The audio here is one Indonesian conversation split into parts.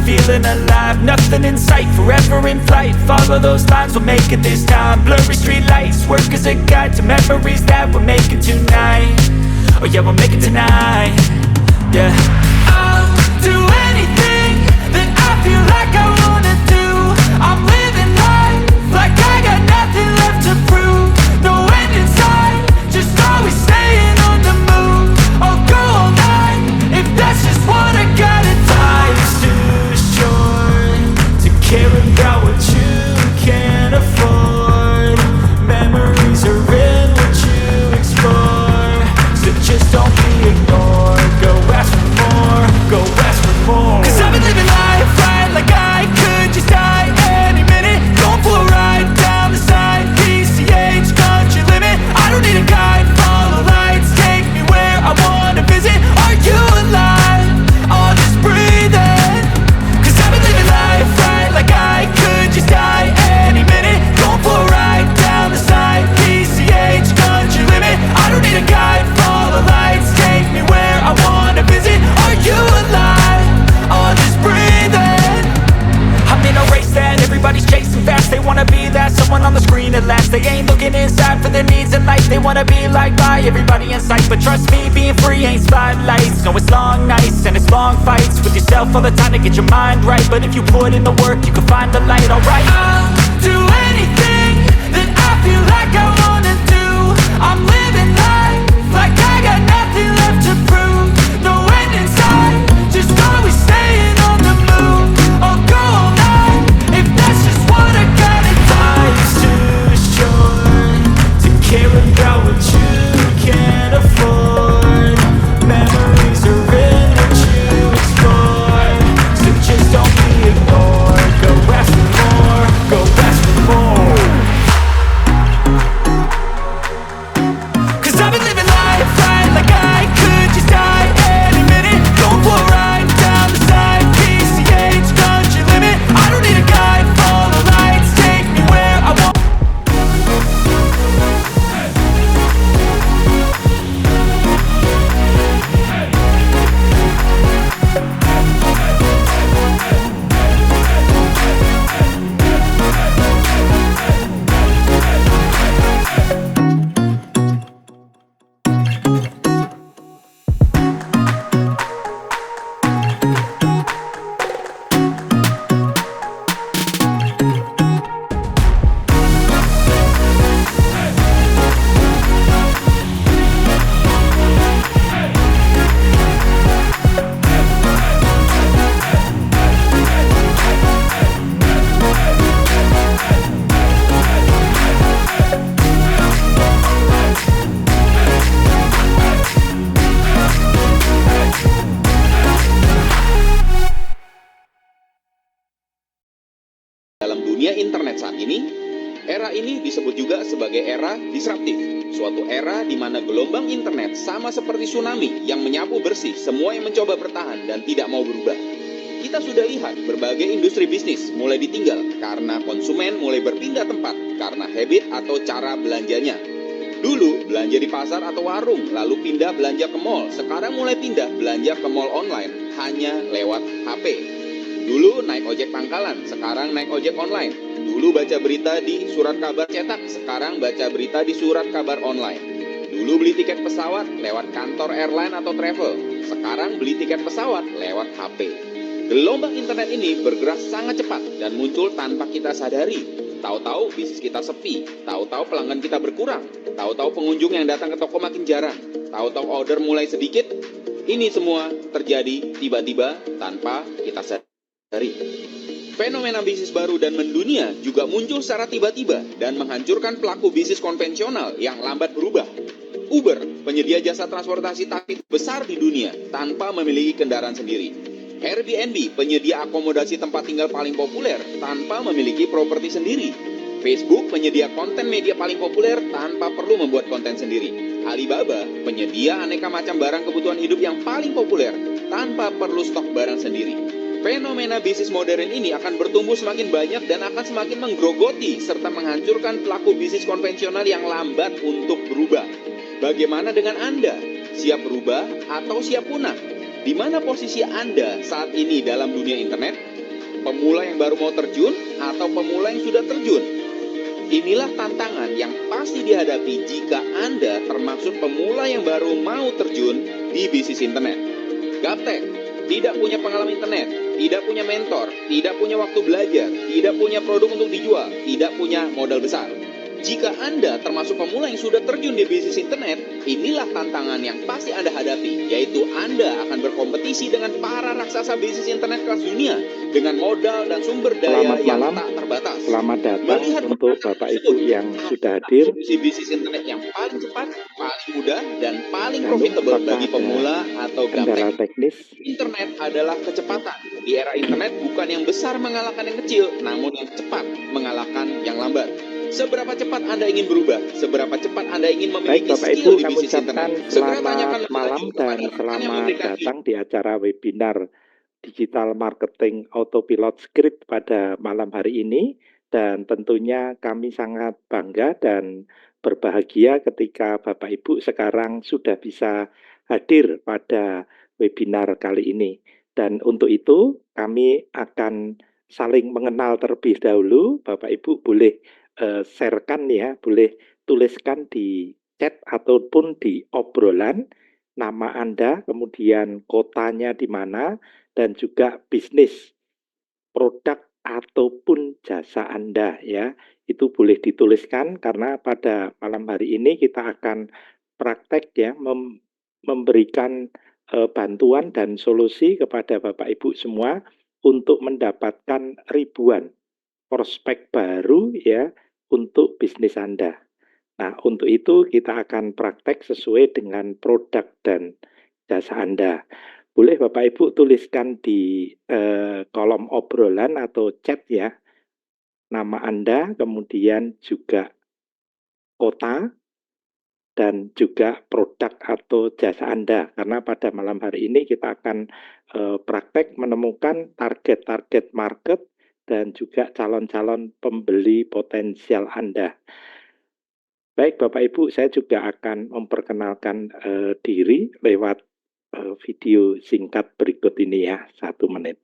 feeling alive. Nothing in sight, forever in flight. Follow those lines, we'll make it this time. Blurry street lights, work as a guide to memories that we're making tonight. Oh yeah, we'll make it tonight. Yeah, I'll do anything that I feel like I wanna do. I'm living life like I got nothing left to prove. No end in sight, just always staying on the move. I'll go all night if that's just what I gotta do. Life's too short to care about what you can't afford. Memories are in what you explore, so just don't be ignored. Go ask for more, go ask for more. 'Cause I've been living life right like I could just die any minute. Going for a ride down the side, PCH country limit. I don't need a guide, follow lights, take me where I wanna visit. Are you alive? Or just breathing? 'Cause I've been living life right like I could just die any minute. Going for a ride down the side, PCH country limit. I don't need a guide, follow lights, take me where I wanna visit. Are you alive? Or just breathing? I'm in a race that everybody's chasing fast. They wanna be that someone on the screen at last. They ain't looking inside for their needs in life. They wanna be liked by everybody in sight. But trust me, being free ain't spotlights. No, it's long nights and it's long fights with yourself all the time to get your mind right. But if you put in the work, you can find the light, alright? I'll do anything that I feel like I wanna do. I'm living life like I got nothing left to prove. No end in sight, just always staying on the move. I'll go all night if that's just what I gotta do. Life's too short to care about what you can't afford. Memories are in what you explore, so just don't be ignored. Go ask for more, go ask for more. 'Cause I've been living life right like I could just die any minute. Going for a ride down the side, PCH country limit. I don't need a guide, follow lights, take me where I want. Dalam dunia internet saat ini, era ini disebut juga sebagai era disruptif. Suatu era di mana gelombang internet sama seperti tsunami yang menyapu bersih semua yang mencoba bertahan dan tidak mau berubah. Kita sudah lihat berbagai industri bisnis mulai ditinggal karena konsumen mulai berpindah tempat karena habit atau cara belanjanya. Dulu belanja di pasar atau warung, lalu pindah belanja ke mall. Sekarang mulai pindah belanja ke mall online hanya lewat HP. Dulu naik ojek pangkalan, sekarang naik ojek online. Dulu baca berita di surat kabar cetak, sekarang baca berita di surat kabar online. Dulu beli tiket pesawat lewat kantor airline atau travel, sekarang beli tiket pesawat lewat HP. Gelombang internet ini bergerak sangat cepat dan muncul tanpa kita sadari. Tahu-tahu bisnis kita sepi, tahu-tahu pelanggan kita berkurang, tahu-tahu pengunjung yang datang ke toko makin jarang, tahu-tahu order mulai sedikit. Ini semua terjadi tiba-tiba tanpa kita sadari. Fenomena bisnis baru dan mendunia juga muncul secara tiba-tiba dan menghancurkan pelaku bisnis konvensional yang lambat berubah. Uber, penyedia jasa transportasi taksi besar di dunia tanpa memiliki kendaraan sendiri. Airbnb, penyedia akomodasi tempat tinggal paling populer tanpa memiliki properti sendiri. Facebook, penyedia konten media paling populer tanpa perlu membuat konten sendiri. Alibaba, penyedia aneka macam barang kebutuhan hidup yang paling populer tanpa perlu stok barang sendiri. Fenomena bisnis modern ini akan bertumbuh semakin banyak dan akan semakin menggerogoti serta menghancurkan pelaku bisnis konvensional yang lambat untuk berubah. Bagaimana dengan Anda? Siap berubah atau siap punah? Di mana posisi Anda saat ini dalam dunia internet? Pemula yang baru mau terjun atau pemula yang sudah terjun? Inilah tantangan yang pasti dihadapi jika Anda termasuk pemula yang baru mau terjun di bisnis internet. Gaptek, tidak punya pengalaman internet, tidak punya mentor, tidak punya waktu belajar, tidak punya produk untuk dijual, tidak punya modal besar. Jika Anda termasuk pemula yang sudah terjun di bisnis internet, inilah tantangan yang pasti Anda hadapi, yaitu Anda akan berkompetisi dengan para raksasa bisnis internet kelas dunia dengan modal dan sumber daya Selamat yang malam, tak terbatas. selamat datang Melihat untuk permasalahan Bapak tersebut, Ibu yang apa sudah hadir. solusi bisnis internet yang paling cepat, paling mudah, dan paling Anu, profitable apakah bagi ada pemula atau kendala gaptek? teknis? Internet adalah kecepatan. Di era internet bukan yang besar mengalahkan yang kecil, namun yang cepat mengalahkan yang lambat. Seberapa cepat Anda ingin berubah? Seberapa cepat Anda ingin Baik memiliki Bapak Ibu, skill di kami bisnis ucapkan internet? Segera tanyakan selamat lebih malam lanjut kepada dan rekan yang selamat memberikan datang di acara webinar Digital Marketing Autopilot Script pada malam hari ini. Dan tentunya kami sangat bangga dan berbahagia ketika Bapak Ibu sekarang sudah bisa hadir pada webinar kali ini. Dan untuk itu kami akan saling mengenal terlebih dahulu. Bapak Ibu boleh sharekan ya, boleh tuliskan di chat ataupun di obrolan nama Anda, kemudian kotanya di mana, dan juga bisnis, produk ataupun jasa Anda ya. Itu boleh dituliskan karena pada malam hari ini kita akan praktek ya memberikan bantuan dan solusi kepada Bapak Ibu semua untuk mendapatkan ribuan prospek baru ya untuk bisnis Anda. Nah, untuk itu kita akan praktek sesuai dengan produk dan jasa Anda. Boleh Bapak Ibu tuliskan di kolom obrolan atau chat ya, nama Anda, kemudian juga kota, dan juga produk atau jasa Anda. Karena pada malam hari ini kita akan praktek menemukan target-target market dan juga calon-calon pembeli potensial Anda. Baik Bapak Ibu, saya juga akan memperkenalkan diri lewat video singkat berikut ini ya, 1 menit.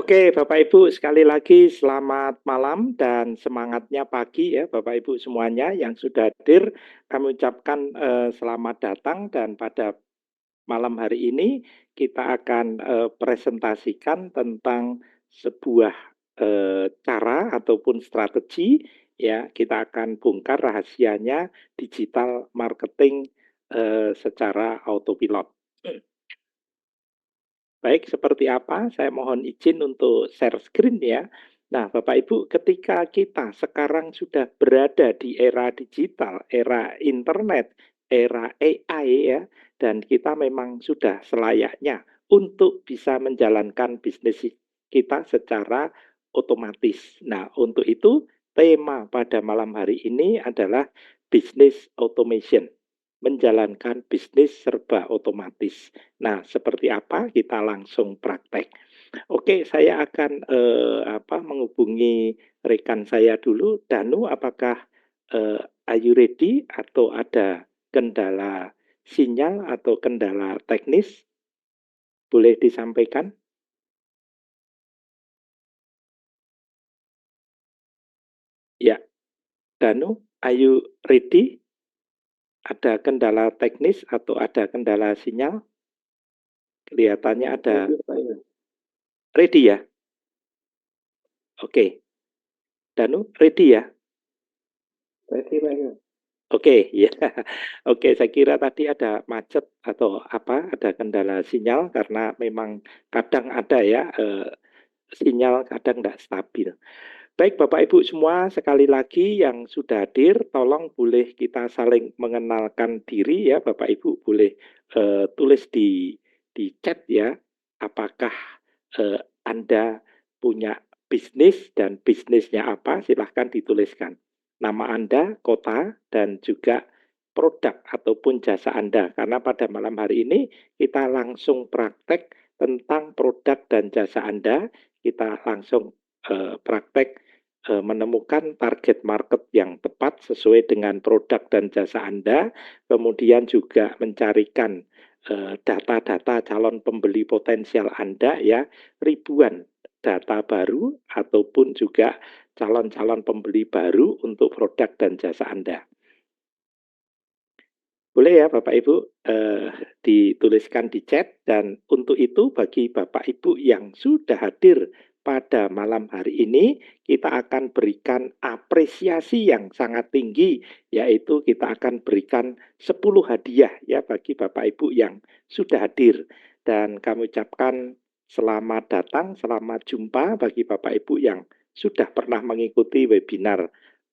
Oke, Bapak Ibu, sekali lagi selamat malam dan semangatnya pagi ya Bapak Ibu semuanya yang sudah hadir. Kami ucapkan selamat datang dan pada malam hari ini kita akan presentasikan tentang sebuah cara ataupun strategi ya. Kita akan bongkar rahasianya digital marketing secara autopilot. Baik, seperti apa? Saya mohon izin untuk share screen ya. Nah, Bapak Ibu, ketika kita sekarang sudah berada di era digital, era internet, era AI ya, dan kita memang sudah selayaknya untuk bisa menjalankan bisnis kita secara otomatis. Nah, untuk itu tema pada malam hari ini adalah business automation, menjalankan bisnis serba otomatis. Nah, seperti apa? Kita langsung praktek. Oke, saya akan, menghubungi rekan saya dulu. Danu, apakah, are you ready atau ada kendala sinyal atau kendala teknis? Boleh disampaikan? Ya, Danu, are you ready? Ada kendala teknis atau ada kendala sinyal? Kelihatannya ada ready ya? Oke. Danu, ready ya? Ready, Pak. Oke, ya. Oke, saya kira tadi ada macet atau apa, ada kendala sinyal karena memang kadang ada ya, sinyal kadang tidak stabil. Baik Bapak Ibu semua, sekali lagi yang sudah hadir, tolong boleh kita saling mengenalkan diri ya, Bapak Ibu boleh tulis di chat ya, apakah Anda punya bisnis dan bisnisnya apa, silahkan dituliskan. Nama Anda, kota, dan juga produk ataupun jasa Anda. Karena pada malam hari ini kita langsung praktek tentang produk dan jasa Anda, kita langsung praktek menemukan target market yang tepat sesuai dengan produk dan jasa Anda, kemudian juga mencarikan data-data calon pembeli potensial Anda ya, ribuan data baru ataupun juga calon-calon pembeli baru untuk produk dan jasa Anda. Boleh ya Bapak Ibu dituliskan di chat, dan untuk itu bagi Bapak Ibu yang sudah hadir pada malam hari ini, kita akan berikan apresiasi yang sangat tinggi, yaitu kita akan berikan 10 hadiah ya bagi Bapak Ibu yang sudah hadir. Dan kami ucapkan selamat datang, selamat jumpa bagi Bapak Ibu yang sudah pernah mengikuti webinar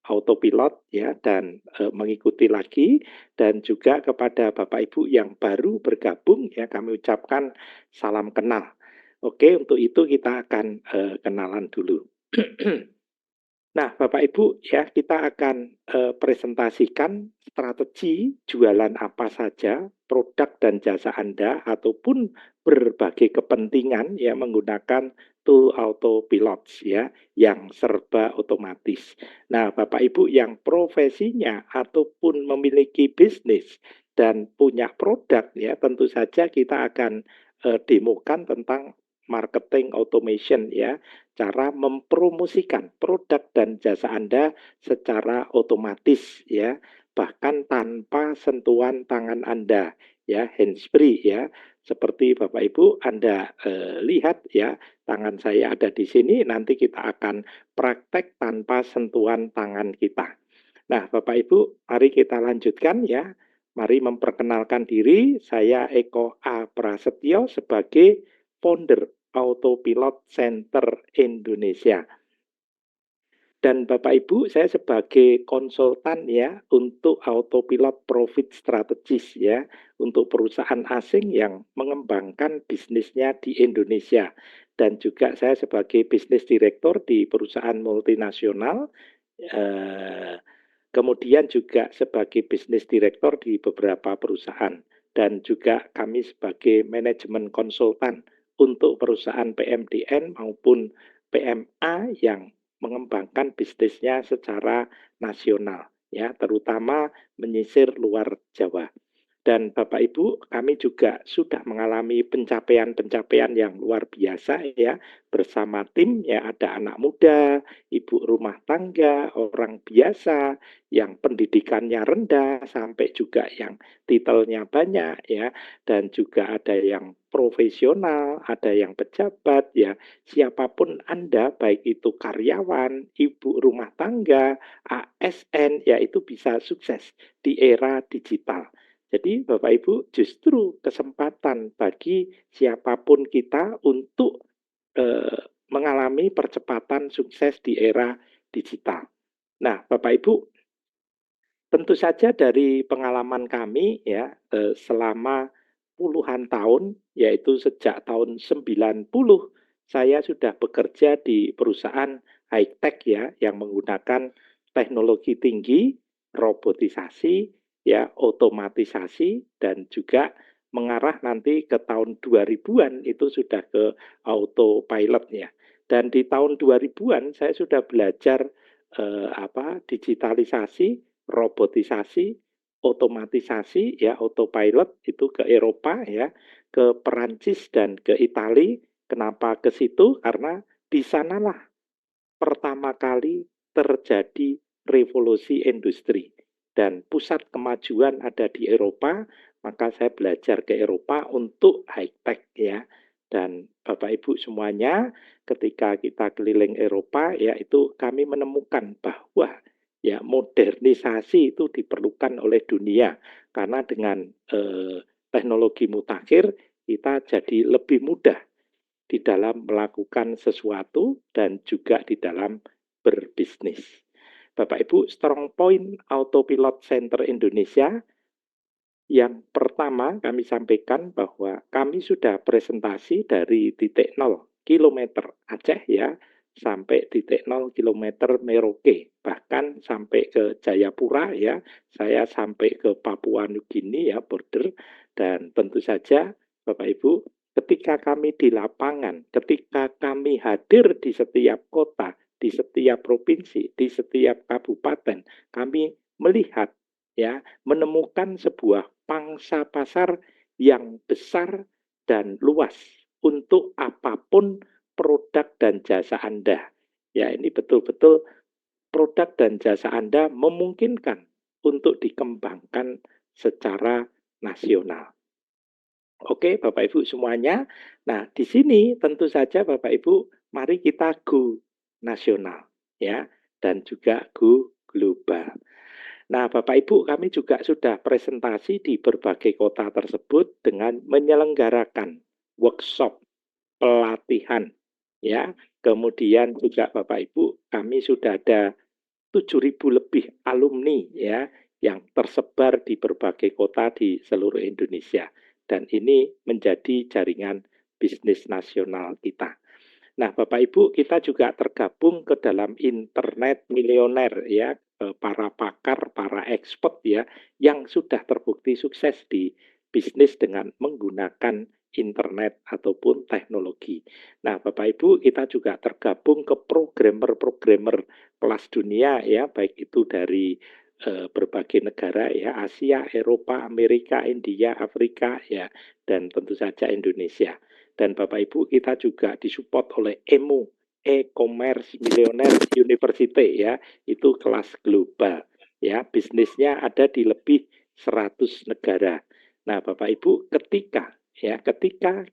Autopilot ya, dan mengikuti lagi, dan juga kepada Bapak Ibu yang baru bergabung ya, kami ucapkan salam kenal. Oke, untuk itu kita akan kenalan dulu. Nah, Bapak Ibu ya, kita akan presentasikan strategi jualan apa saja, produk dan jasa Anda ataupun berbagai kepentingan ya menggunakan tool autopilot ya yang serba otomatis. Nah, Bapak Ibu yang profesinya ataupun memiliki bisnis dan punya produk ya, tentu saja kita akan demokan tentang marketing automation ya, cara mempromosikan produk dan jasa Anda secara otomatis ya, bahkan tanpa sentuhan tangan Anda ya, hands free ya. Seperti Bapak Ibu Anda lihat ya, tangan saya ada di sini, nanti kita akan praktek tanpa sentuhan tangan kita. Nah, Bapak Ibu, mari kita lanjutkan ya. Mari memperkenalkan diri, saya Eko A. Prasetyo sebagai founder Autopilot Center Indonesia. Dan Bapak Ibu, saya sebagai konsultan ya untuk Autopilot Profit Strategis ya, untuk perusahaan asing yang mengembangkan bisnisnya di Indonesia. Dan juga saya sebagai bisnis direktur di perusahaan multinasional, kemudian juga sebagai bisnis direktur di beberapa perusahaan. Dan juga kami sebagai manajemen konsultan untuk perusahaan PMDN maupun PMA yang mengembangkan bisnisnya secara nasional ya, terutama menyisir luar Jawa. Dan Bapak Ibu, kami juga sudah mengalami pencapaian-pencapaian yang luar biasa ya, bersama tim ya, ada anak muda, ibu rumah tangga, orang biasa yang pendidikannya rendah sampai juga yang titelnya banyak ya, dan juga ada yang profesional, ada yang pejabat ya, siapapun Anda, baik itu karyawan, ibu rumah tangga, ASN ya, itu bisa sukses di era digital. Jadi Bapak Ibu, justru kesempatan bagi siapapun kita untuk mengalami percepatan sukses di era digital. Nah, Bapak Ibu, tentu saja dari pengalaman kami ya, selama puluhan tahun, yaitu sejak tahun 90, saya sudah bekerja di perusahaan high-tech ya, yang menggunakan teknologi tinggi, robotisasi, ya, otomatisasi, dan juga mengarah nanti ke tahun 2000-an itu sudah ke autopilot ya. Dan di tahun 2000-an saya sudah belajar digitalisasi, robotisasi, otomatisasi ya, autopilot itu ke Eropa ya, ke Perancis dan ke Itali. Kenapa ke situ? Karena di sanalah pertama kali terjadi revolusi industri dan pusat kemajuan ada di Eropa, maka saya belajar ke Eropa untuk high tech ya. Dan Bapak Ibu semuanya, ketika kita keliling Eropa ya, itu kami menemukan bahwa ya modernisasi itu diperlukan oleh dunia karena dengan teknologi mutakhir kita jadi lebih mudah di dalam melakukan sesuatu dan juga di dalam berbisnis. Bapak Ibu, strong point Autopilot Center Indonesia yang pertama kami sampaikan bahwa kami sudah presentasi dari titik 0 kilometer Aceh ya, sampai titik 0 kilometer Merauke, bahkan sampai ke Jayapura ya, saya sampai ke Papua Nugini ya, border. Dan tentu saja Bapak Ibu, ketika kami di lapangan, ketika kami hadir di setiap kota, di setiap provinsi, di setiap kabupaten, kami melihat ya, menemukan sebuah pangsa pasar yang besar dan luas untuk apapun produk dan jasa Anda. Ya, ini betul-betul produk dan jasa Anda memungkinkan untuk dikembangkan secara nasional. Oke, Bapak Ibu semuanya. Nah, di sini tentu saja Bapak Ibu, mari kita go nasional ya, dan juga go global. Nah, Bapak Ibu, kami juga sudah presentasi di berbagai kota tersebut dengan menyelenggarakan workshop, pelatihan, ya. Kemudian juga Bapak Ibu, kami sudah ada 7.000 lebih alumni ya yang tersebar di berbagai kota di seluruh Indonesia. Dan ini menjadi jaringan bisnis nasional kita. Nah, Bapak Ibu, kita juga tergabung ke dalam internet milioner ya, para pakar, para expert ya, yang sudah terbukti sukses di bisnis dengan menggunakan internet ataupun teknologi. Nah, Bapak Ibu, kita juga tergabung ke programmer-programmer kelas dunia ya, baik itu dari berbagai negara ya, Asia, Eropa, Amerika, India, Afrika ya, dan tentu saja Indonesia. Dan Bapak Ibu, kita juga disupport oleh EMU, E-Commerce Millionaire University ya, itu kelas global ya, bisnisnya ada di lebih 100 negara. Nah, Bapak Ibu, ketika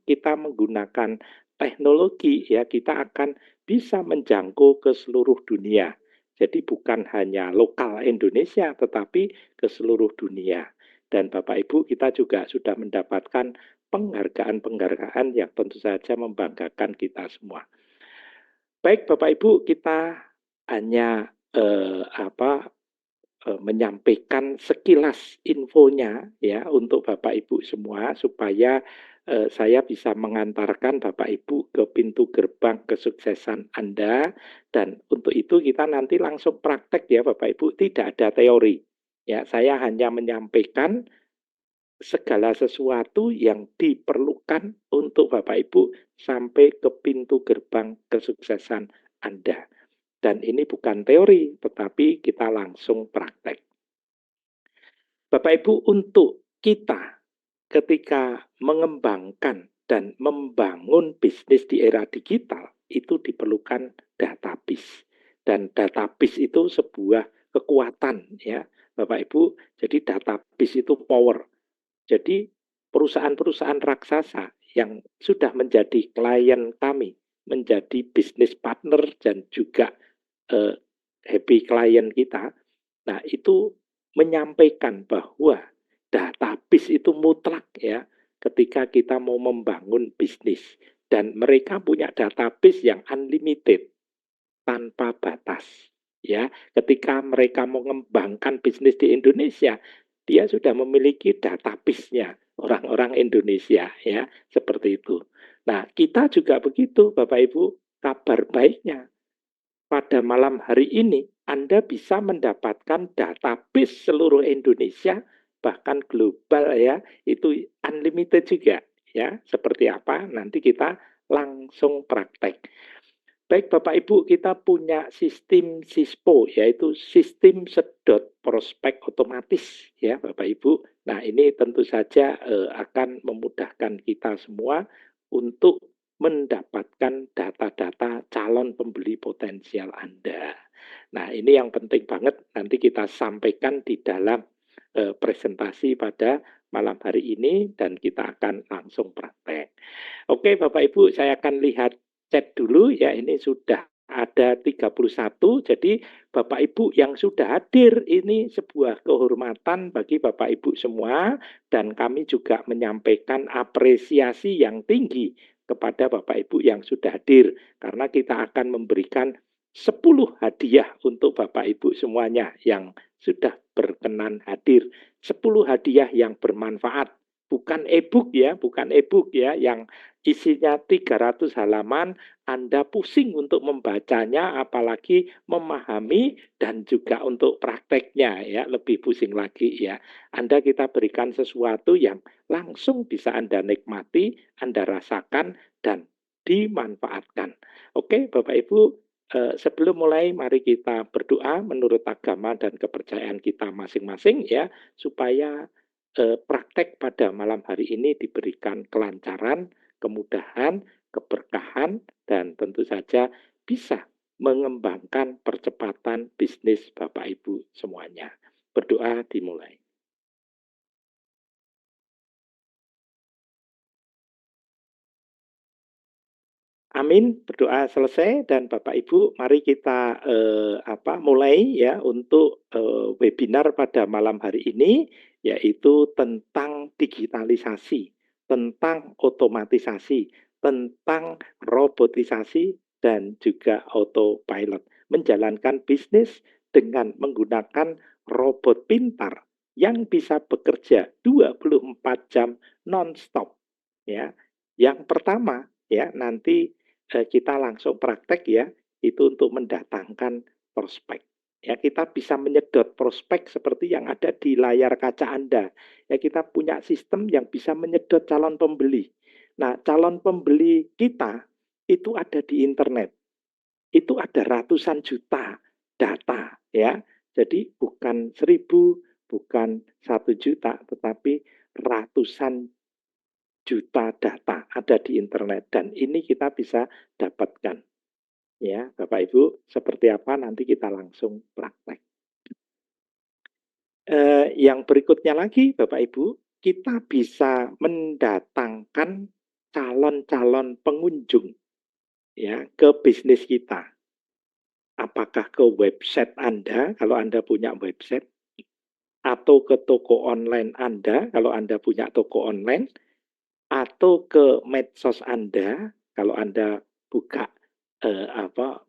kita menggunakan teknologi ya, kita akan bisa menjangkau ke seluruh dunia. Jadi bukan hanya lokal Indonesia tetapi ke seluruh dunia. Dan Bapak Ibu, kita juga sudah mendapatkan penghargaan-penghargaan yang tentu saja membanggakan kita semua. Baik Bapak Ibu, kita hanya menyampaikan sekilas infonya ya untuk Bapak Ibu semua supaya saya bisa mengantarkan Bapak Ibu ke pintu gerbang kesuksesan Anda. Dan untuk itu kita nanti langsung praktek ya Bapak Ibu, tidak ada teori. Ya, saya hanya menyampaikan segala sesuatu yang diperlukan untuk Bapak Ibu sampai ke pintu gerbang kesuksesan Anda. Dan ini bukan teori, tetapi kita langsung praktek. Bapak Ibu, untuk kita ketika mengembangkan dan membangun bisnis di era digital, itu diperlukan database. Dan database itu sebuah kekuatan ya Bapak Ibu. Jadi database itu power. Jadi perusahaan-perusahaan raksasa yang sudah menjadi klien kami, menjadi bisnis partner dan juga happy klien kita, nah itu menyampaikan bahwa database itu mutlak ya ketika kita mau membangun bisnis. dan mereka punya database yang unlimited, tanpa batas. Ya, ketika mereka mengembangkan bisnis di Indonesia, dia sudah memiliki database-nya orang-orang Indonesia, ya, seperti itu. Nah, kita juga begitu, Bapak Ibu. Kabar baiknya, pada malam hari ini Anda bisa mendapatkan database seluruh Indonesia, bahkan global, ya, itu unlimited juga, ya. Seperti apa? Nanti kita langsung praktek. Baik Bapak Ibu, kita punya sistem SISPO, yaitu sistem sedot prospek otomatis, ya Bapak Ibu. Nah, ini tentu saja akan memudahkan kita semua untuk mendapatkan data-data calon pembeli potensial Anda. Nah, ini yang penting banget nanti kita sampaikan di dalam presentasi pada malam hari ini dan kita akan langsung praktek. Oke Bapak Ibu, saya akan lihat chat dulu ya, ini sudah ada 31. Jadi Bapak Ibu yang sudah hadir, ini sebuah kehormatan bagi Bapak Ibu semua, dan kami juga menyampaikan apresiasi yang tinggi kepada Bapak Ibu yang sudah hadir, karena kita akan memberikan 10 hadiah untuk Bapak Ibu semuanya yang sudah berkenan hadir. 10 hadiah yang bermanfaat. Bukan e-book ya, bukan e-book ya, yang isinya 300 halaman, Anda pusing untuk membacanya, apalagi memahami dan juga untuk prakteknya ya, lebih pusing lagi ya. Anda kita berikan sesuatu yang langsung bisa Anda nikmati, Anda rasakan dan dimanfaatkan. Oke, Bapak Ibu, sebelum mulai mari kita berdoa menurut agama dan kepercayaan kita masing-masing ya, supaya praktek pada malam hari ini diberikan kelancaran, kemudahan, keberkahan, dan tentu saja bisa mengembangkan percepatan bisnis Bapak Ibu semuanya. Berdoa dimulai. Amin, berdoa selesai dan Bapak Ibu, mari kita mulai ya untuk webinar pada malam hari ini, yaitu tentang digitalisasi, tentang otomatisasi, tentang robotisasi dan juga autopilot. Menjalankan bisnis dengan menggunakan robot pintar yang bisa bekerja 24 jam non-stop. Ya. Yang pertama ya, nanti kita langsung praktek ya, itu untuk mendatangkan prospek. Ya, kita bisa menyedot prospek seperti yang ada di layar kaca Anda. Ya, kita punya sistem yang bisa menyedot calon pembeli. Nah, calon pembeli kita itu ada di internet. Itu ada ratusan juta data ya. Jadi bukan 1000, bukan 1 juta, tetapi ratusan juta data ada di internet dan ini kita bisa dapatkan. Ya, Bapak Ibu, seperti apa nanti kita langsung praktek. Yang berikutnya lagi, Bapak Ibu, kita bisa mendatangkan calon-calon pengunjung ya ke bisnis kita. Apakah ke website Anda kalau Anda punya website, atau ke toko online Anda kalau Anda punya toko online, atau ke medsos Anda kalau Anda buka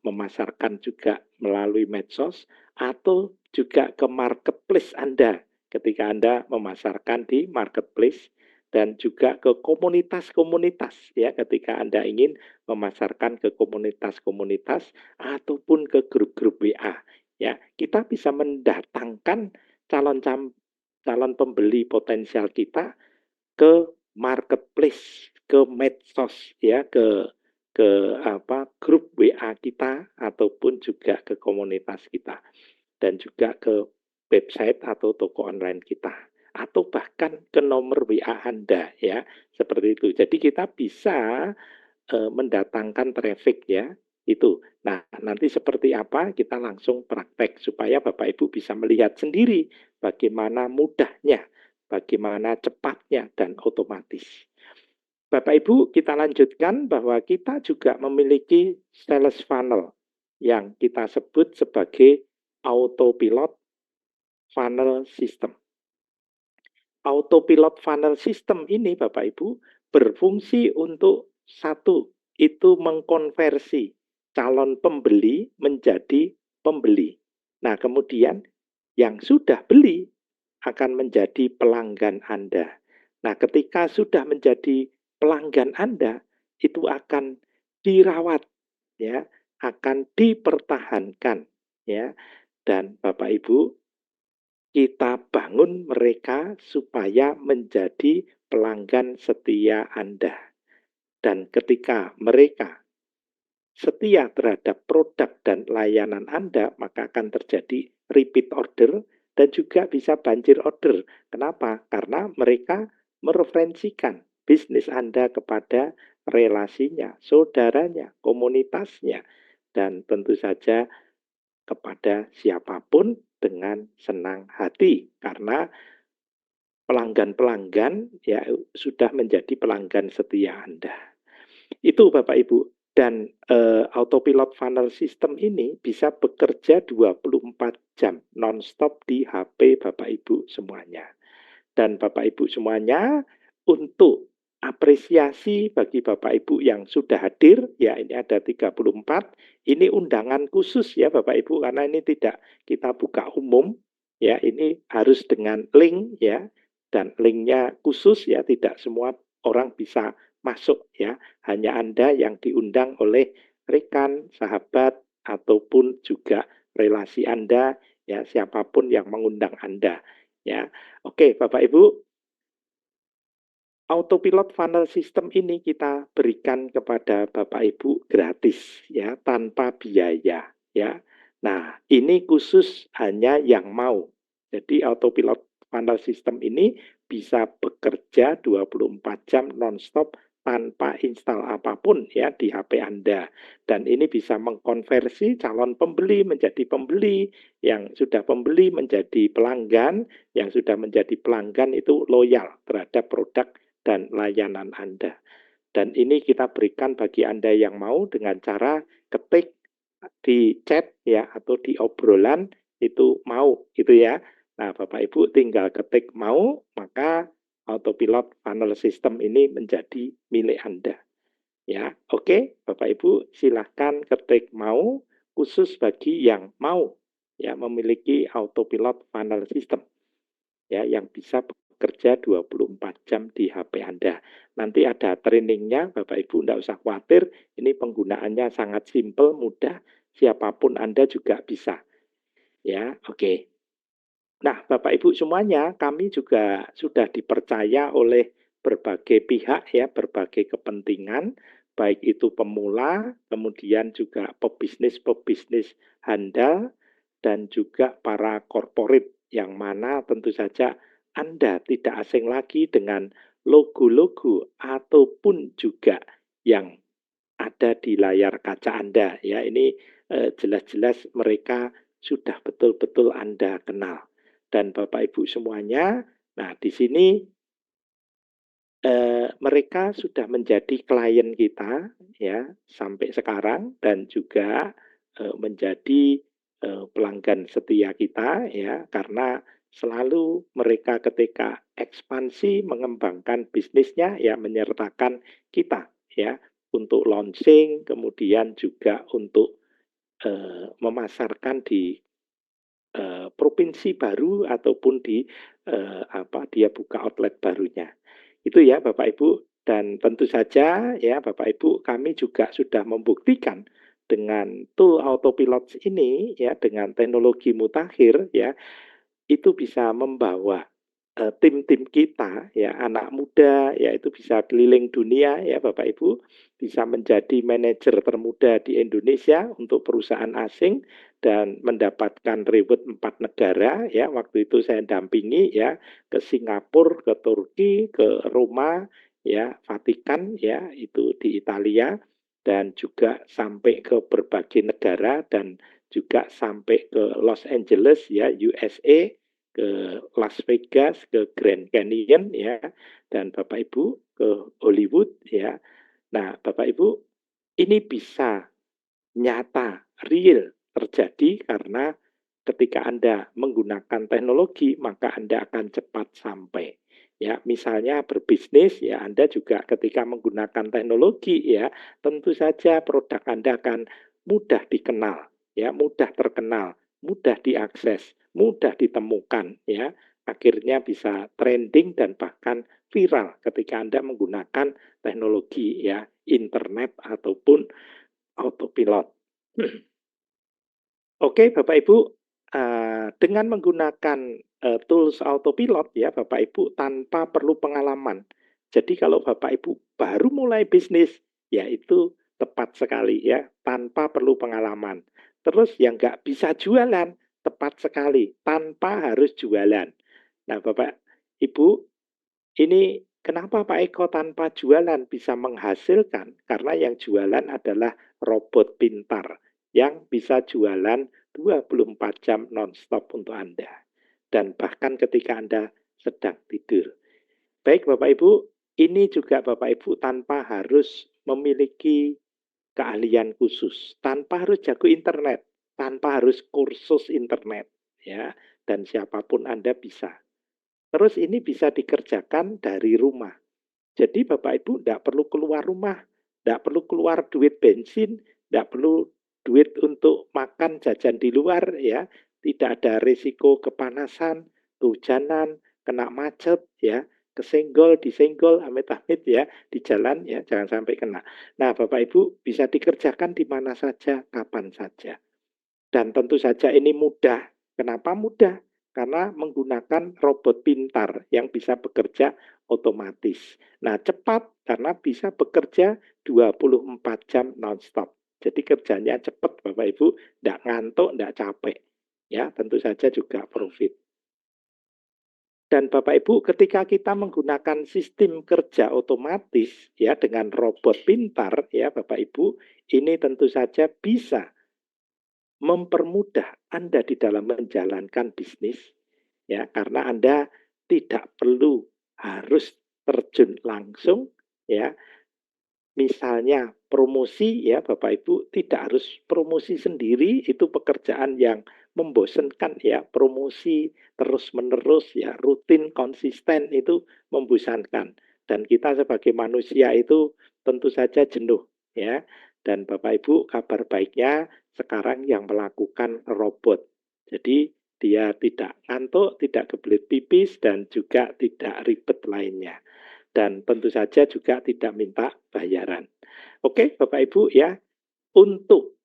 memasarkan juga melalui medsos, atau juga ke marketplace Anda ketika Anda memasarkan di marketplace, dan juga ke komunitas-komunitas ya ketika Anda ingin memasarkan ke komunitas-komunitas ataupun ke grup-grup WA ya. Kita bisa mendatangkan calon pembeli potensial kita ke marketplace, ke medsos ya, ke grup WA kita ataupun juga ke komunitas kita, dan juga ke website atau toko online kita, atau bahkan ke nomor WA Anda ya, seperti itu. Jadi kita bisa mendatangkan traffic ya, itu. Nah, nanti seperti apa kita langsung praktek supaya Bapak Ibu bisa melihat sendiri bagaimana mudahnya, bagaimana cepatnya dan otomatis. Bapak Ibu, kita lanjutkan bahwa kita juga memiliki sales funnel yang kita sebut sebagai autopilot funnel system. Autopilot funnel system ini Bapak Ibu berfungsi untuk satu, itu mengkonversi calon pembeli menjadi pembeli. Nah, kemudian yang sudah beli akan menjadi pelanggan Anda. Nah, ketika sudah menjadi pelanggan Anda, itu akan dirawat, ya, akan dipertahankan, ya. Dan Bapak Ibu, kita bangun mereka supaya menjadi pelanggan setia Anda. Dan ketika mereka setia terhadap produk dan layanan Anda, maka akan terjadi repeat order dan juga bisa banjir order. Kenapa? Karena mereka mereferensikan bisnis Anda kepada relasinya, saudaranya, komunitasnya, dan tentu saja kepada siapapun dengan senang hati. Karena pelanggan-pelanggan ya sudah menjadi pelanggan setia Anda. Itu Bapak Ibu. Dan autopilot funnel system ini bisa bekerja 24 jam non-stop di HP Bapak Ibu semuanya. Dan Bapak Ibu semuanya, untuk apresiasi bagi Bapak Ibu yang sudah hadir, ya ini ada 34, ini undangan khusus ya Bapak Ibu, karena ini tidak kita buka umum, ya ini harus dengan link ya, dan linknya khusus ya, tidak semua orang bisa masuk ya, hanya Anda yang diundang oleh rekan, sahabat, ataupun juga relasi Anda, ya siapapun yang mengundang Anda. Ya, oke Bapak Ibu, autopilot funnel system ini kita berikan kepada Bapak Ibu gratis ya, tanpa biaya ya. Nah, ini khusus hanya yang mau. Jadi autopilot funnel system ini bisa bekerja 24 jam non-stop tanpa install apapun ya di HP Anda. Dan ini bisa mengkonversi calon pembeli menjadi pembeli, yang sudah pembeli menjadi pelanggan, yang sudah menjadi pelanggan itu loyal terhadap produk dan layanan Anda. Dan ini kita berikan bagi Anda yang mau dengan cara ketik di chat ya, atau di obrolan itu mau gitu ya. Nah, Bapak Ibu tinggal ketik mau, maka autopilot funnel system ini menjadi milik Anda. Ya, oke, Bapak Ibu silahkan ketik mau khusus bagi yang mau ya memiliki autopilot funnel system ya, yang bisa bekerja 24 jam di HP Anda. Nanti ada trainingnya, Bapak Ibu tidak usah khawatir, ini penggunaannya sangat simpel, mudah, siapapun Anda juga bisa. Ya, oke. Nah, Bapak Ibu semuanya, kami juga sudah dipercaya oleh berbagai pihak ya, berbagai kepentingan, baik itu pemula, kemudian juga pebisnis-pebisnis handal, dan juga para korporat yang mana tentu saja Anda tidak asing lagi dengan logo-logo ataupun juga yang ada di layar kaca Anda ya. Ini jelas-jelas mereka sudah betul-betul Anda kenal. Dan Bapak Ibu semuanya, nah di sini mereka sudah menjadi klien kita ya sampai sekarang, dan juga menjadi pelanggan setia kita ya, karena selalu mereka ketika ekspansi mengembangkan bisnisnya ya menyertakan kita ya, untuk launching, kemudian juga untuk memasarkan di provinsi baru ataupun di dia buka outlet barunya. Itu ya Bapak Ibu, dan tentu saja ya Bapak Ibu, kami juga sudah membuktikan dengan tool autopilot ini ya, dengan teknologi mutakhir ya, itu bisa membawa tim-tim kita ya, anak muda ya, itu bisa keliling dunia ya Bapak Ibu, bisa menjadi manajer termuda di Indonesia untuk perusahaan asing dan mendapatkan reward 4 negara ya. Waktu itu saya dampingi ya ke Singapura, ke Turki, ke Roma ya, Vatikan ya, itu di Italia, dan juga sampai ke berbagai negara, dan juga sampai ke Los Angeles ya, USA, ke Las Vegas, ke Grand Canyon ya, dan Bapak Ibu ke Hollywood ya. Nah, Bapak Ibu, ini bisa nyata, real terjadi karena ketika Anda menggunakan teknologi, maka Anda akan cepat sampai. Ya, misalnya berbisnis ya Anda juga ketika menggunakan teknologi ya, tentu saja produk Anda akan mudah dikenal, ya, mudah terkenal, mudah diakses, mudah ditemukan ya. Akhirnya bisa trending dan bahkan viral ketika Anda menggunakan teknologi ya, internet ataupun autopilot. Oke, Bapak Ibu, dengan menggunakan, tools autopilot ya, Bapak Ibu, tanpa perlu pengalaman. Jadi kalau Bapak Ibu baru mulai bisnis, ya itu tepat sekali ya, tanpa perlu pengalaman. Terus yang nggak bisa jualan, tepat sekali, tanpa harus jualan. Nah, Bapak Ibu, ini kenapa Pak Eko tanpa jualan bisa menghasilkan? Karena yang jualan adalah robot pintar yang bisa jualan 24 jam nonstop untuk Anda. Dan bahkan ketika Anda sedang tidur. Baik Bapak Ibu, ini juga Bapak Ibu tanpa harus memiliki keahlian khusus, tanpa harus jago internet, tanpa harus kursus internet, ya. Dan siapapun Anda bisa. Terus ini bisa dikerjakan dari rumah. Jadi Bapak Ibu tidak perlu keluar rumah, tidak perlu keluar duit bensin, tidak perlu duit untuk makan jajan di luar ya. Tidak ada risiko kepanasan, kehujanan, kena macet ya, kesenggol, disenggol, amit-amit ya di jalan ya, jangan sampai kena. Nah, Bapak Ibu bisa dikerjakan di mana saja, kapan saja. Dan tentu saja ini mudah. Kenapa mudah? Karena menggunakan robot pintar yang bisa bekerja otomatis. Nah, cepat karena bisa bekerja 24 jam nonstop. Jadi kerjanya cepat Bapak Ibu, tidak ngantuk, tidak capek. Ya, tentu saja juga profit. Dan Bapak Ibu, ketika kita menggunakan sistem kerja otomatis ya dengan robot pintar ya Bapak Ibu, ini tentu saja bisa mempermudah Anda di dalam menjalankan bisnis ya karena Anda tidak perlu harus terjun langsung ya. Misalnya promosi ya Bapak Ibu tidak harus promosi sendiri, itu pekerjaan yang membosankan ya, promosi terus-menerus ya, rutin konsisten itu membosankan. Dan kita sebagai manusia itu tentu saja jenuh ya. Dan Bapak Ibu kabar baiknya sekarang yang melakukan robot. Jadi dia tidak ngantuk, tidak kebelet pipis dan juga tidak ribet lainnya dan tentu saja juga tidak minta bayaran. Oke, Bapak Ibu ya, untuk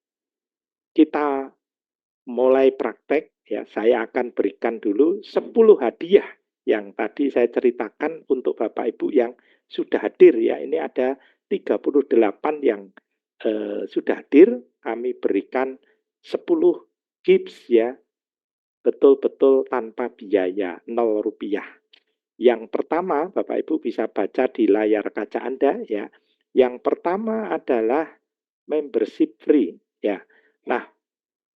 kita mulai praktek ya, saya akan berikan dulu 10 hadiah yang tadi saya ceritakan untuk Bapak Ibu yang sudah hadir ya. Ini ada 38 yang sudah hadir, kami berikan 10 gift ya, betul-betul tanpa biaya, 0 rupiah. Yang pertama, Bapak Ibu bisa baca di layar kaca Anda ya. Yang pertama adalah membership free ya. Nah,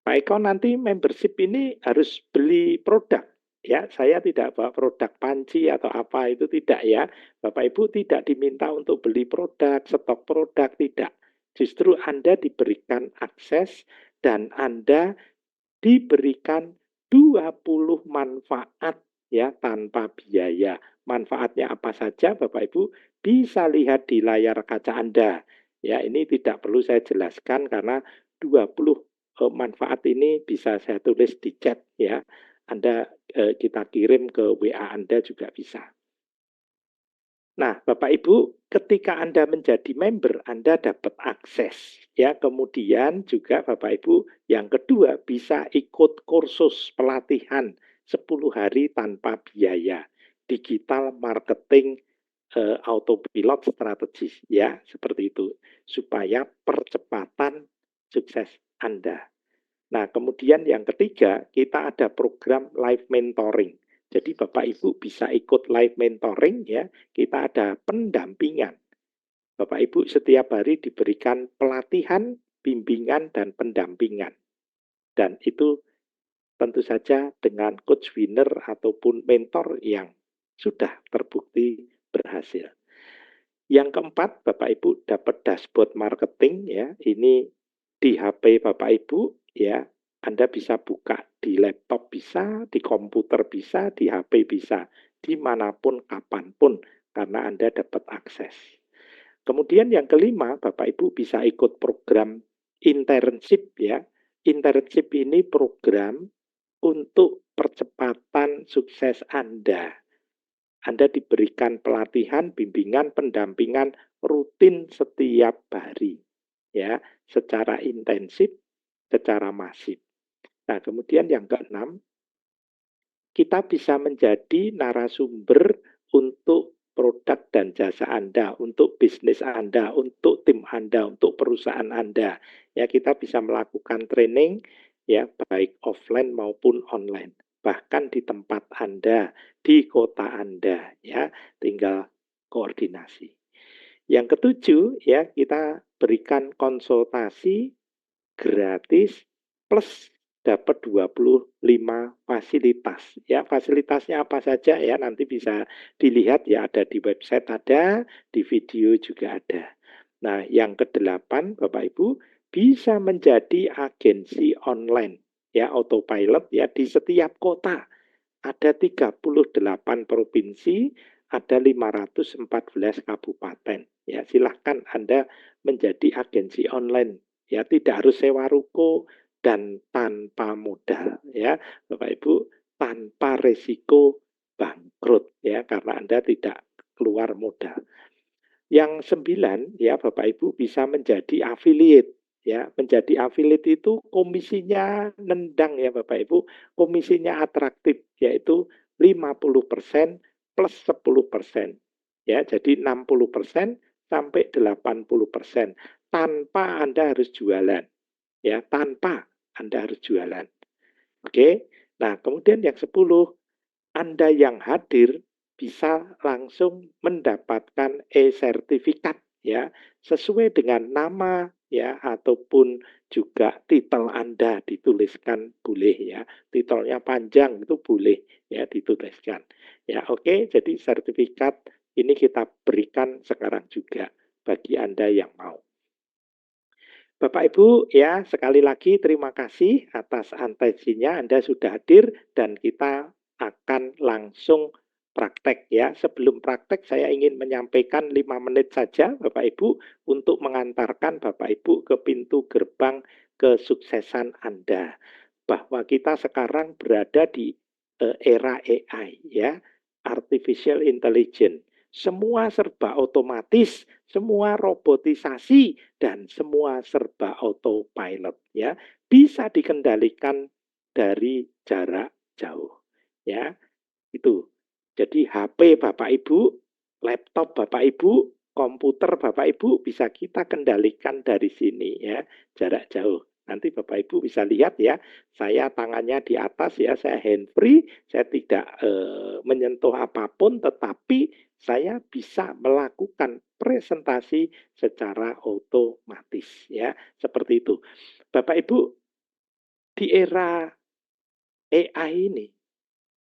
Pak Eko nanti membership ini harus beli produk ya. Saya tidak bawa produk panci atau apa itu tidak ya. Bapak Ibu tidak diminta untuk beli produk, stok produk tidak. Justru Anda diberikan akses dan Anda diberikan 20 manfaat ya tanpa biaya. Manfaatnya apa saja Bapak Ibu bisa lihat di layar kaca Anda. Ya, ini tidak perlu saya jelaskan karena 20 manfaat ini bisa saya tulis di chat ya. Anda kita kirim ke WA Anda juga bisa. Nah, Bapak Ibu, ketika Anda menjadi member, Anda dapat akses. Ya, kemudian juga Bapak Ibu, yang kedua bisa ikut kursus pelatihan 10 hari tanpa biaya. Digital marketing autopilot strategis ya, seperti itu. Supaya percepatan sukses Anda. Nah, kemudian yang ketiga, kita ada program live mentoring. Jadi Bapak Ibu bisa ikut live mentoring ya, kita ada pendampingan. Bapak Ibu setiap hari diberikan pelatihan, bimbingan, dan pendampingan. Dan itu tentu saja dengan coach winner ataupun mentor yang sudah terbukti berhasil. Yang keempat, Bapak Ibu dapat dashboard marketing ya. Ini di HP Bapak Ibu ya. Anda bisa buka di laptop bisa, di komputer bisa, di HP bisa. dimanapun, kapanpun, karena Anda dapat akses. Kemudian yang kelima, Bapak Ibu bisa ikut program internship ya. Internship ini program untuk percepatan sukses Anda. Anda diberikan pelatihan, bimbingan, pendampingan rutin setiap hari ya, secara intensif, secara masif. Nah, kemudian yang keenam, kita bisa menjadi narasumber untuk produk dan jasa Anda, untuk bisnis Anda, untuk tim Anda, untuk perusahaan Anda. Ya, kita bisa melakukan training ya, baik offline maupun online. Bahkan di tempat Anda, di kota Anda ya, tinggal koordinasi. Yang ketujuh ya, kita berikan konsultasi gratis plus dapat 25 fasilitas. Ya, fasilitasnya apa saja ya nanti bisa dilihat ya, ada di website ada, di video juga ada. Nah, yang kedelapan Bapak Ibu bisa menjadi agensi online ya, autopilot ya di setiap kota. Ada 38 provinsi, ada 514 kabupaten. Ya, silahkan Anda menjadi agensi online. Ya, tidak harus sewa ruko dan tanpa modal. Ya, Bapak Ibu, tanpa resiko bangkrut. Ya, karena Anda tidak keluar modal. Yang 9, ya Bapak Ibu bisa menjadi affiliate. Ya, menjadi affiliate itu komisinya nendang ya Bapak Ibu, komisinya atraktif yaitu 50% plus 10%. Ya, jadi 60% sampai 80% tanpa Anda harus jualan. Ya, tanpa Anda harus jualan. Oke. Nah, kemudian yang 10, Anda yang hadir bisa langsung mendapatkan e-sertifikat ya, sesuai dengan nama ya ataupun juga titel Anda dituliskan boleh ya. Titelnya panjang itu boleh ya dituliskan. Ya, oke, jadi sertifikat ini kita berikan sekarang juga bagi Anda yang mau. Bapak Ibu ya, sekali lagi terima kasih atas atensinya, Anda sudah hadir dan kita akan langsung praktek ya. Sebelum praktek saya ingin menyampaikan 5 menit saja Bapak Ibu untuk mengantarkan Bapak Ibu ke pintu gerbang kesuksesan Anda. Bahwa kita sekarang berada di era AI ya, artificial intelligence. Semua serba otomatis, semua robotisasi dan semua serba autopilot ya. Bisa dikendalikan dari jarak jauh ya. Itu. Jadi HP Bapak Ibu, laptop Bapak Ibu, komputer Bapak Ibu bisa kita kendalikan dari sini ya, jarak jauh. Nanti Bapak Ibu bisa lihat ya, saya tangannya di atas ya, saya hand free, saya tidak menyentuh apapun, tetapi saya bisa melakukan presentasi secara otomatis ya, seperti itu. Bapak Ibu, di era AI ini,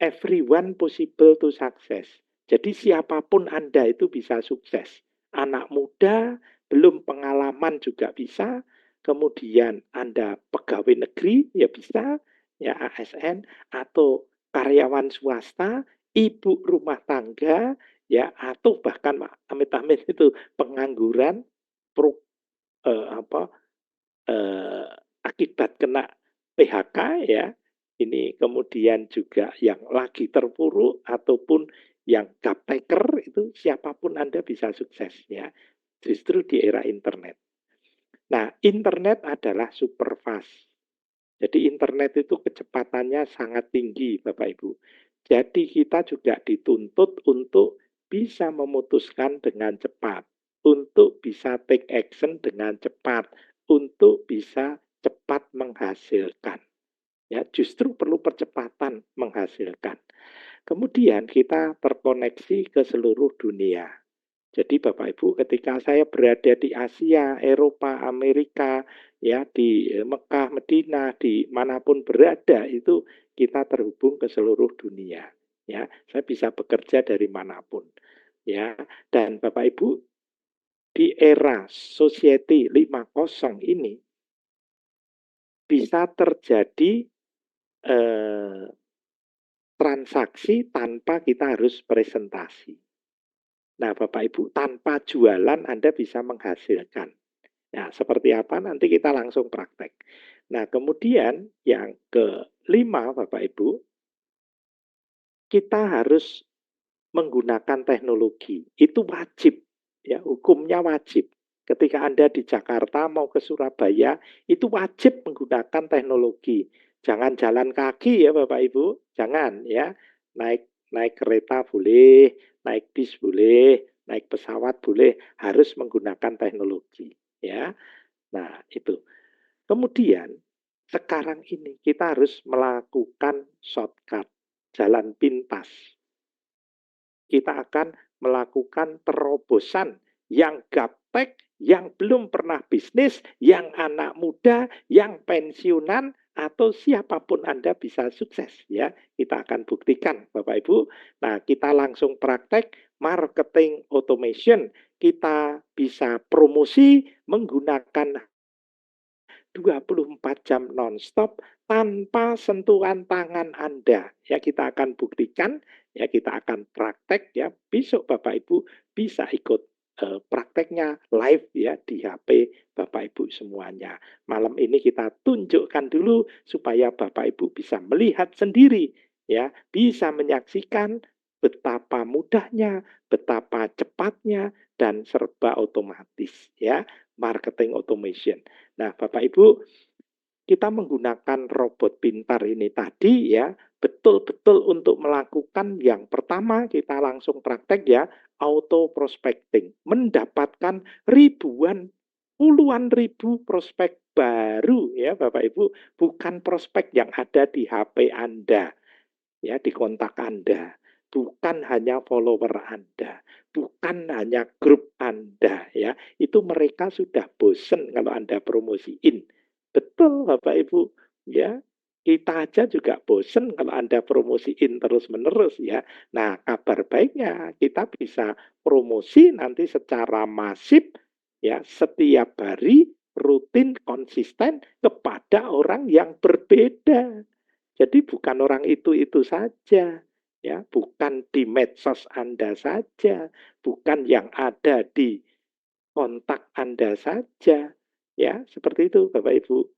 everyone possible to success. Jadi siapapun Anda itu bisa sukses. Anak muda, belum pengalaman juga bisa. Kemudian Anda pegawai negeri, ya bisa, ya ASN, atau karyawan swasta, ibu rumah tangga, ya atau bahkan amit-amit itu pengangguran, pro, apa, akibat kena PHK ya, ini kemudian juga yang lagi terpuruk ataupun yang gapteker itu siapapun Anda bisa sukses ya. Justru di era internet. Nah, internet adalah super fast. Jadi internet itu kecepatannya sangat tinggi Bapak Ibu. Jadi kita juga dituntut untuk bisa memutuskan dengan cepat, untuk bisa take action dengan cepat, untuk bisa cepat menghasilkan. Ya, justru perlu percepatan menghasilkan. Kemudian kita terkoneksi ke seluruh dunia. Jadi Bapak Ibu, ketika saya berada di Asia, Eropa, Amerika, ya di Mekah, Medina, di manapun berada itu kita terhubung ke seluruh dunia. Ya, saya bisa bekerja dari manapun. Ya, dan Bapak Ibu di era Society 5.0 ini bisa terjadi transaksi tanpa kita harus presentasi. Nah, Bapak Ibu, tanpa jualan Anda bisa menghasilkan. Nah, seperti apa? Nanti kita langsung praktek. Nah, kemudian yang kelima, Bapak Ibu, kita harus menggunakan teknologi. Itu wajib, ya, hukumnya wajib. Ketika Anda di Jakarta mau ke Surabaya, itu wajib menggunakan teknologi. Jangan jalan kaki ya Bapak Ibu, jangan ya. Naik kereta boleh, naik bis boleh, naik pesawat boleh, harus menggunakan teknologi, ya. Nah, itu. Kemudian sekarang ini kita harus melakukan shortcut, jalan pintas. Kita akan melakukan terobosan yang gaptek, yang belum pernah bisnis, yang anak muda, yang pensiunan, atau siapapun Anda bisa sukses ya. Kita akan buktikan Bapak Ibu. Nah, kita langsung praktek marketing automation. Kita bisa promosi menggunakan 24 jam nonstop tanpa sentuhan tangan Anda. Ya, kita akan buktikan, ya kita akan praktek ya. Besok Bapak Ibu bisa ikut prakteknya live ya di HP Bapak Ibu semuanya. Malam ini kita tunjukkan dulu supaya Bapak Ibu bisa melihat sendiri ya, bisa menyaksikan betapa mudahnya, betapa cepatnya dan serba otomatis ya, marketing automation. Nah, Bapak Ibu, kita menggunakan robot pintar ini tadi ya, betul-betul untuk melakukan yang pertama kita langsung praktek ya, auto prospecting. Mendapatkan ribuan, puluhan ribu prospek baru ya Bapak Ibu, bukan prospek yang ada di HP Anda, ya di kontak Anda. Bukan hanya follower Anda, bukan hanya grup Anda ya. Itu mereka sudah bosen kalau Anda promosiin. Betul Bapak Ibu, ya. Kita aja juga bosen kalau Anda promosiin terus-menerus ya. Nah, kabar baiknya kita bisa promosi nanti secara masif ya, setiap hari rutin konsisten kepada orang yang berbeda. Jadi bukan orang itu saja, ya, bukan di medsos Anda saja, bukan yang ada di kontak Anda saja, ya, seperti itu Bapak Ibu.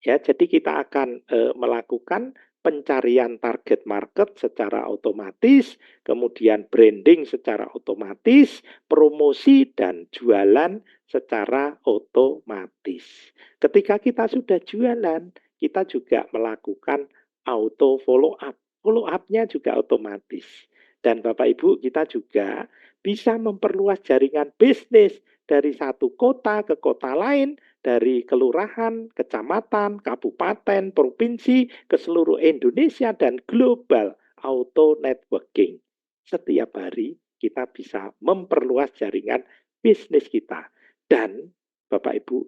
Ya, jadi kita akan melakukan pencarian target market secara otomatis, kemudian branding secara otomatis, promosi dan jualan secara otomatis. Ketika kita sudah jualan, kita juga melakukan auto follow up. Follow up-nya juga otomatis. Dan Bapak Ibu, kita juga bisa memperluas jaringan bisnis dari satu kota ke kota lain, dari kelurahan, kecamatan, kabupaten, provinsi, ke seluruh Indonesia dan global, auto networking. Setiap hari kita bisa memperluas jaringan bisnis kita. Dan Bapak Ibu,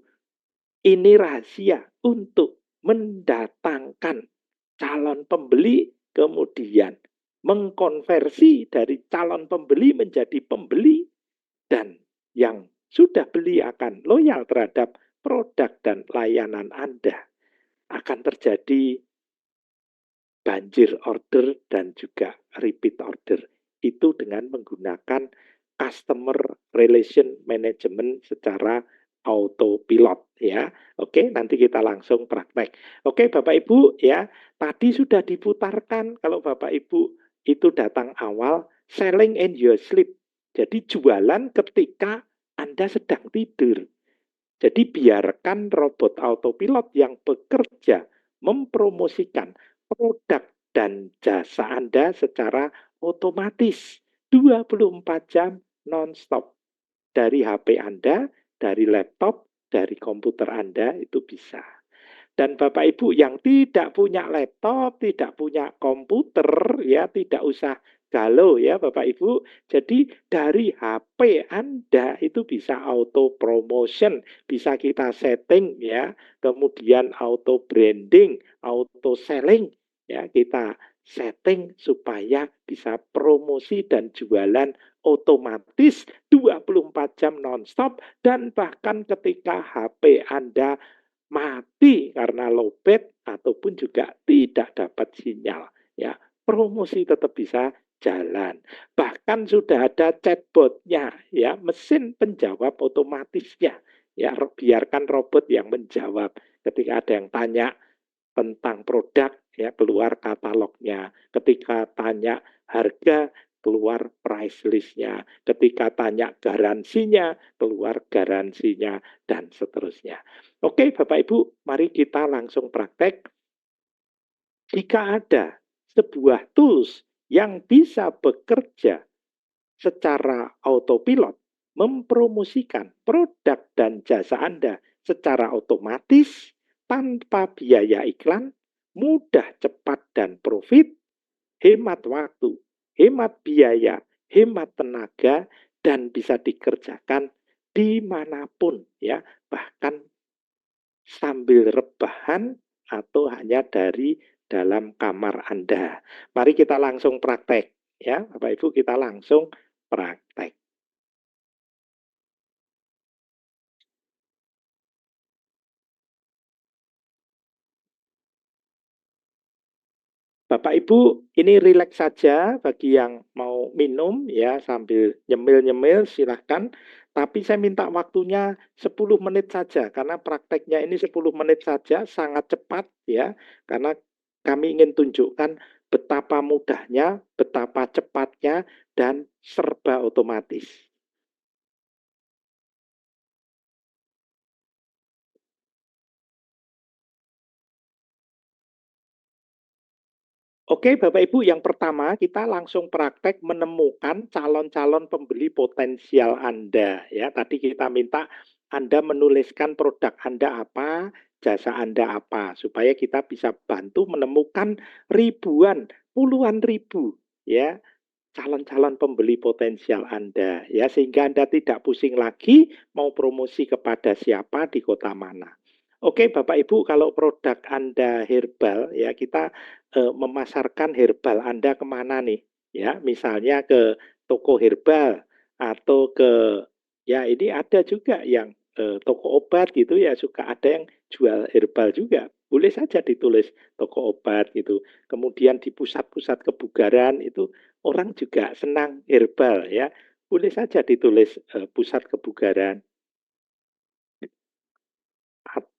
ini rahasia untuk mendatangkan calon pembeli, kemudian mengkonversi dari calon pembeli menjadi pembeli, dan yang sudah beli akan loyal terhadap produk dan layanan Anda. Akan terjadi banjir order dan juga repeat order. Itu dengan menggunakan customer relation management secara autopilot ya. Oke, nanti kita langsung praktek. Oke, Bapak Ibu ya, tadi sudah diputarkan kalau Bapak Ibu itu datang awal, selling in your sleep. Jadi jualan ketika Anda sedang tidur. Jadi biarkan robot autopilot yang bekerja mempromosikan produk dan jasa Anda secara otomatis 24 jam non-stop. Dari HP Anda, dari laptop, dari komputer Anda itu bisa. Dan Bapak Ibu yang tidak punya laptop, tidak punya komputer, ya tidak usah galau ya Bapak Ibu. Jadi dari HP Anda itu bisa auto promotion, bisa kita setting ya. Kemudian auto branding, auto selling ya, kita setting supaya bisa promosi dan jualan otomatis 24 jam nonstop, dan bahkan ketika HP Anda mati karena lowbat ataupun juga tidak dapat sinyal ya, promosi tetap bisa jalan. Bahkan sudah ada chatbotnya, ya, mesin penjawab otomatisnya. Ya, biarkan robot yang menjawab. Ketika ada yang tanya tentang produk, ya, keluar katalognya. Ketika tanya harga, keluar price listnya. Ketika tanya garansinya, keluar garansinya, dan seterusnya. Oke, Bapak Ibu, mari kita langsung praktek. Jika ada sebuah tools yang bisa bekerja secara autopilot, mempromosikan produk dan jasa Anda secara otomatis, tanpa biaya iklan, mudah, cepat, dan profit, hemat waktu, hemat biaya, hemat tenaga, dan bisa dikerjakan dimanapun, ya, bahkan sambil rebahan atau hanya dari dalam kamar Anda. Mari kita langsung praktek, ya, Bapak Ibu, kita langsung praktek. Bapak Ibu, ini rileks saja bagi yang mau minum, ya, sambil nyemil-nyemil silahkan. Tapi saya minta waktunya 10 menit saja karena prakteknya ini 10 menit saja, sangat cepat, ya. Karena kami ingin tunjukkan betapa mudahnya, betapa cepatnya, dan serba otomatis. Oke, Bapak Ibu, yang pertama kita langsung praktek menemukan calon-calon pembeli potensial Anda, ya. Tadi kita minta Anda menuliskan produk Anda apa, jasa Anda apa, supaya kita bisa bantu menemukan ribuan, puluhan ribu, ya, calon-calon pembeli potensial Anda, ya, sehingga Anda tidak pusing lagi mau promosi kepada siapa di kota mana. Oke, Bapak Ibu, kalau produk Anda herbal, ya, kita memasarkan herbal Anda kemana nih? Ya, misalnya ke toko herbal atau ke, ya, ini ada juga yang toko obat gitu, ya, suka ada yang jual herbal juga. Boleh saja ditulis toko obat gitu. Kemudian di pusat-pusat kebugaran itu orang juga senang herbal, ya. Boleh saja ditulis pusat kebugaran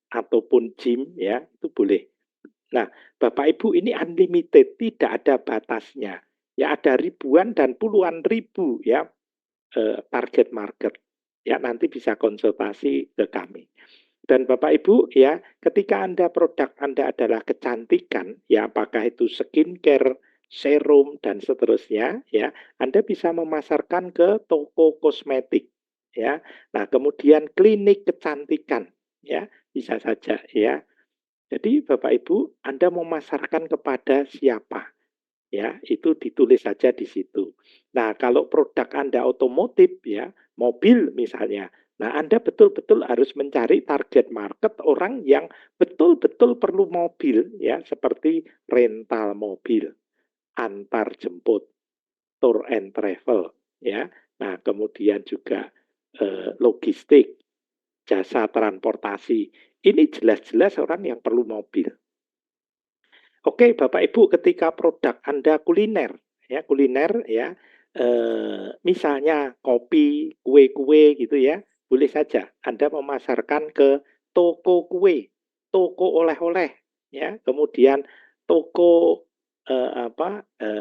ataupun gym, ya, itu boleh. Nah, Bapak Ibu, ini unlimited, tidak ada batasnya. Ya, ada ribuan dan puluhan ribu, ya, target market. Ya, nanti bisa konsultasi ke kami. Dan Bapak Ibu, ya, ketika produk Anda adalah kecantikan, ya, apakah itu skincare, serum, dan seterusnya, ya, Anda bisa memasarkan ke toko kosmetik, ya. Nah, kemudian klinik kecantikan, ya, bisa saja, ya. Jadi Bapak Ibu, Anda memasarkan kepada siapa? Ya, itu ditulis saja di situ. Nah, kalau produk Anda otomotif, ya, mobil misalnya. Nah, Anda betul-betul harus mencari target market orang yang betul-betul perlu mobil, ya, seperti rental mobil, antar jemput, tour and travel, ya. Nah, kemudian juga logistik, jasa transportasi. Ini jelas-jelas orang yang perlu mobil. Oke, Bapak Ibu, ketika produk Anda kuliner, ya, kuliner, ya, misalnya kopi, kue-kue gitu, ya, boleh saja Anda memasarkan ke toko kue, toko oleh-oleh, ya, kemudian toko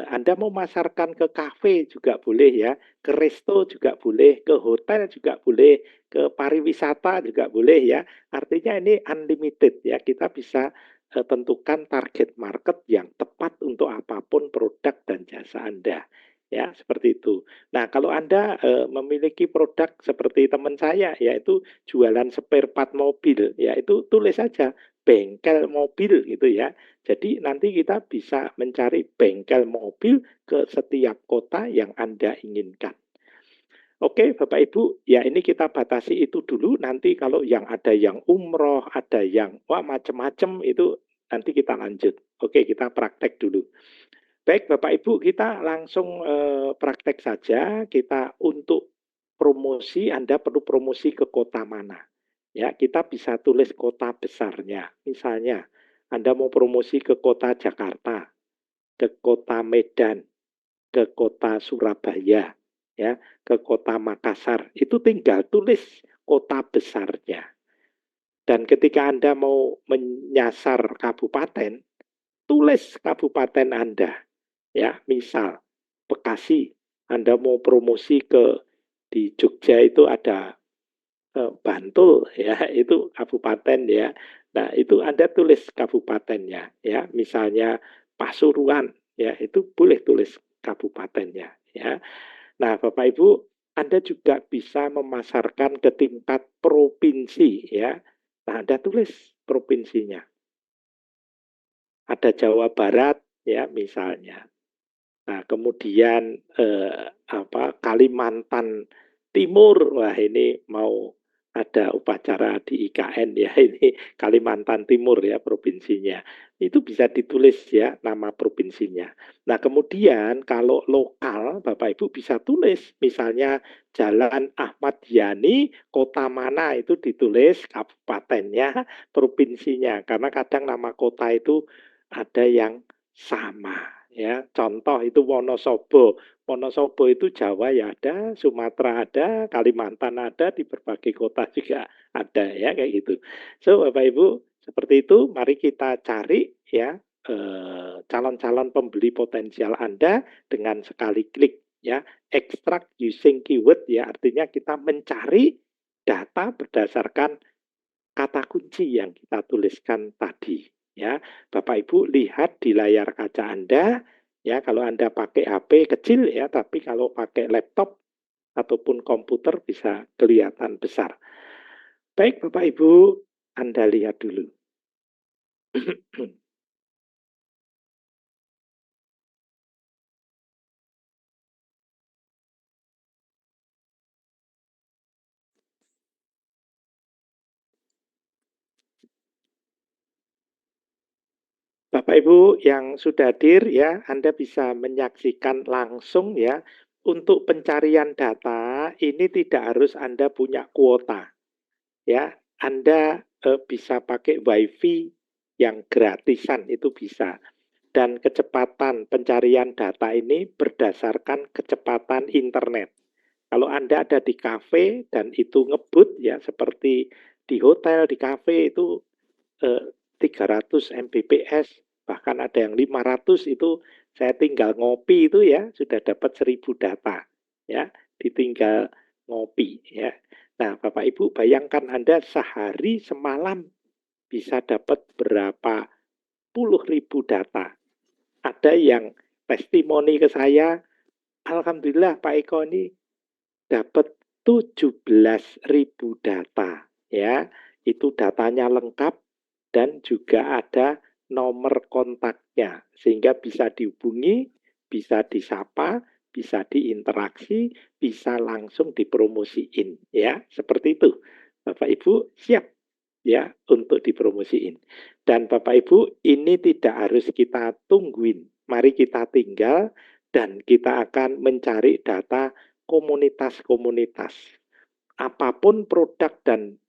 Anda memasarkan ke kafe juga boleh, ya, ke resto juga boleh, ke hotel juga boleh, ke pariwisata juga boleh, ya. Artinya ini unlimited, ya, kita bisa tentukan target market yang tepat untuk apapun produk dan jasa Anda. Ya, seperti itu. Nah, kalau Anda memiliki produk seperti teman saya, yaitu jualan spare part mobil, ya, itu tulis saja bengkel mobil gitu, ya. Jadi nanti kita bisa mencari bengkel mobil ke setiap kota yang Anda inginkan. Oke, Bapak Ibu, ya, ini kita batasi itu dulu. Nanti kalau yang ada yang umroh, ada yang wah macam-macam itu nanti kita lanjut. Oke, kita praktek dulu. Baik, Bapak Ibu, kita langsung praktek saja. Kita untuk promosi, Anda perlu promosi ke kota mana? Ya, kita bisa tulis kota besarnya. Misalnya, Anda mau promosi ke kota Jakarta. ke kota Medan, ke kota Surabaya, ya, ke kota Makassar. Itu tinggal tulis kota besarnya. Dan ketika Anda mau menyasar kabupaten, tulis kabupaten Anda. Ya, misal Bekasi, Anda mau promosi ke di Jogja itu ada Bantul ya, itu kabupaten ya. Nah, itu Anda tulis kabupatennya ya. Misalnya Pasuruan ya, itu boleh tulis kabupatennya ya. Nah, Bapak Ibu, Anda juga bisa memasarkan ke tingkat provinsi ya. Nah, Anda tulis provinsinya. Ada Jawa Barat ya misalnya. Nah, kemudian Kalimantan Timur, wah ini mau ada upacara di IKN ya, ini Kalimantan Timur ya provinsinya. Itu bisa ditulis ya nama provinsinya. Nah, kemudian kalau lokal Bapak Ibu bisa tulis misalnya Jalan Ahmad Yani, kota mana itu ditulis kabupatennya, provinsinya. Karena kadang nama kota itu ada yang sama ya. Contoh itu Wonosobo. Wonosobo itu Jawa ya ada, Sumatera ada, Kalimantan ada, di berbagai kota juga ada ya kayak gitu. So Bapak Ibu seperti itu, mari kita cari ya calon-calon pembeli potensial Anda dengan sekali klik ya. Extract using keyword ya, artinya kita mencari data berdasarkan kata kunci yang kita tuliskan tadi ya. Bapak Ibu lihat di layar kaca Anda ya, kalau Anda pakai HP kecil ya, tapi kalau pakai laptop ataupun komputer bisa kelihatan besar. Baik Bapak Ibu, Anda lihat dulu. Bapak Ibu yang sudah hadir ya, Anda bisa menyaksikan langsung ya. Untuk pencarian data ini tidak harus Anda punya kuota. Ya, Anda bisa pakai WiFi yang gratisan itu bisa. Dan kecepatan pencarian data ini berdasarkan kecepatan internet. Kalau Anda ada di kafe dan itu ngebut ya seperti di hotel, di kafe itu 300 Mbps, bahkan ada yang 500 itu saya tinggal ngopi itu ya sudah dapat 1000 data ya, ditinggal ngopi ya. Nah, Bapak Ibu bayangkan Anda sehari semalam bisa dapat berapa puluh ribu data. Ada yang testimoni ke saya, Alhamdulillah Pak Eko ini dapat 17.000 data ya. Itu datanya lengkap dan juga ada nomor kontaknya sehingga bisa dihubungi, bisa disapa, bisa diinteraksi, bisa langsung dipromosiin ya. Seperti itu. Bapak Ibu siap ya untuk dipromosiin. Dan Bapak Ibu ini tidak harus kita tungguin. Mari kita tinggal dan kita akan mencari data komunitas-komunitas. Apapun produk dan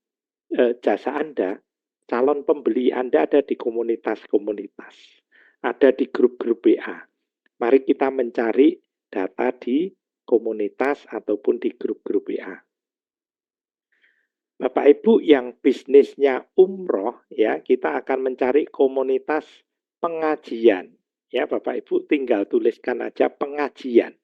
jasa Anda, calon pembeli Anda ada di komunitas-komunitas, ada di grup-grup WA. Mari kita mencari data di komunitas ataupun di grup-grup WA. Bapak Ibu yang bisnisnya umroh ya, kita akan mencari komunitas pengajian. Ya, Bapak Ibu tinggal tuliskan aja pengajian.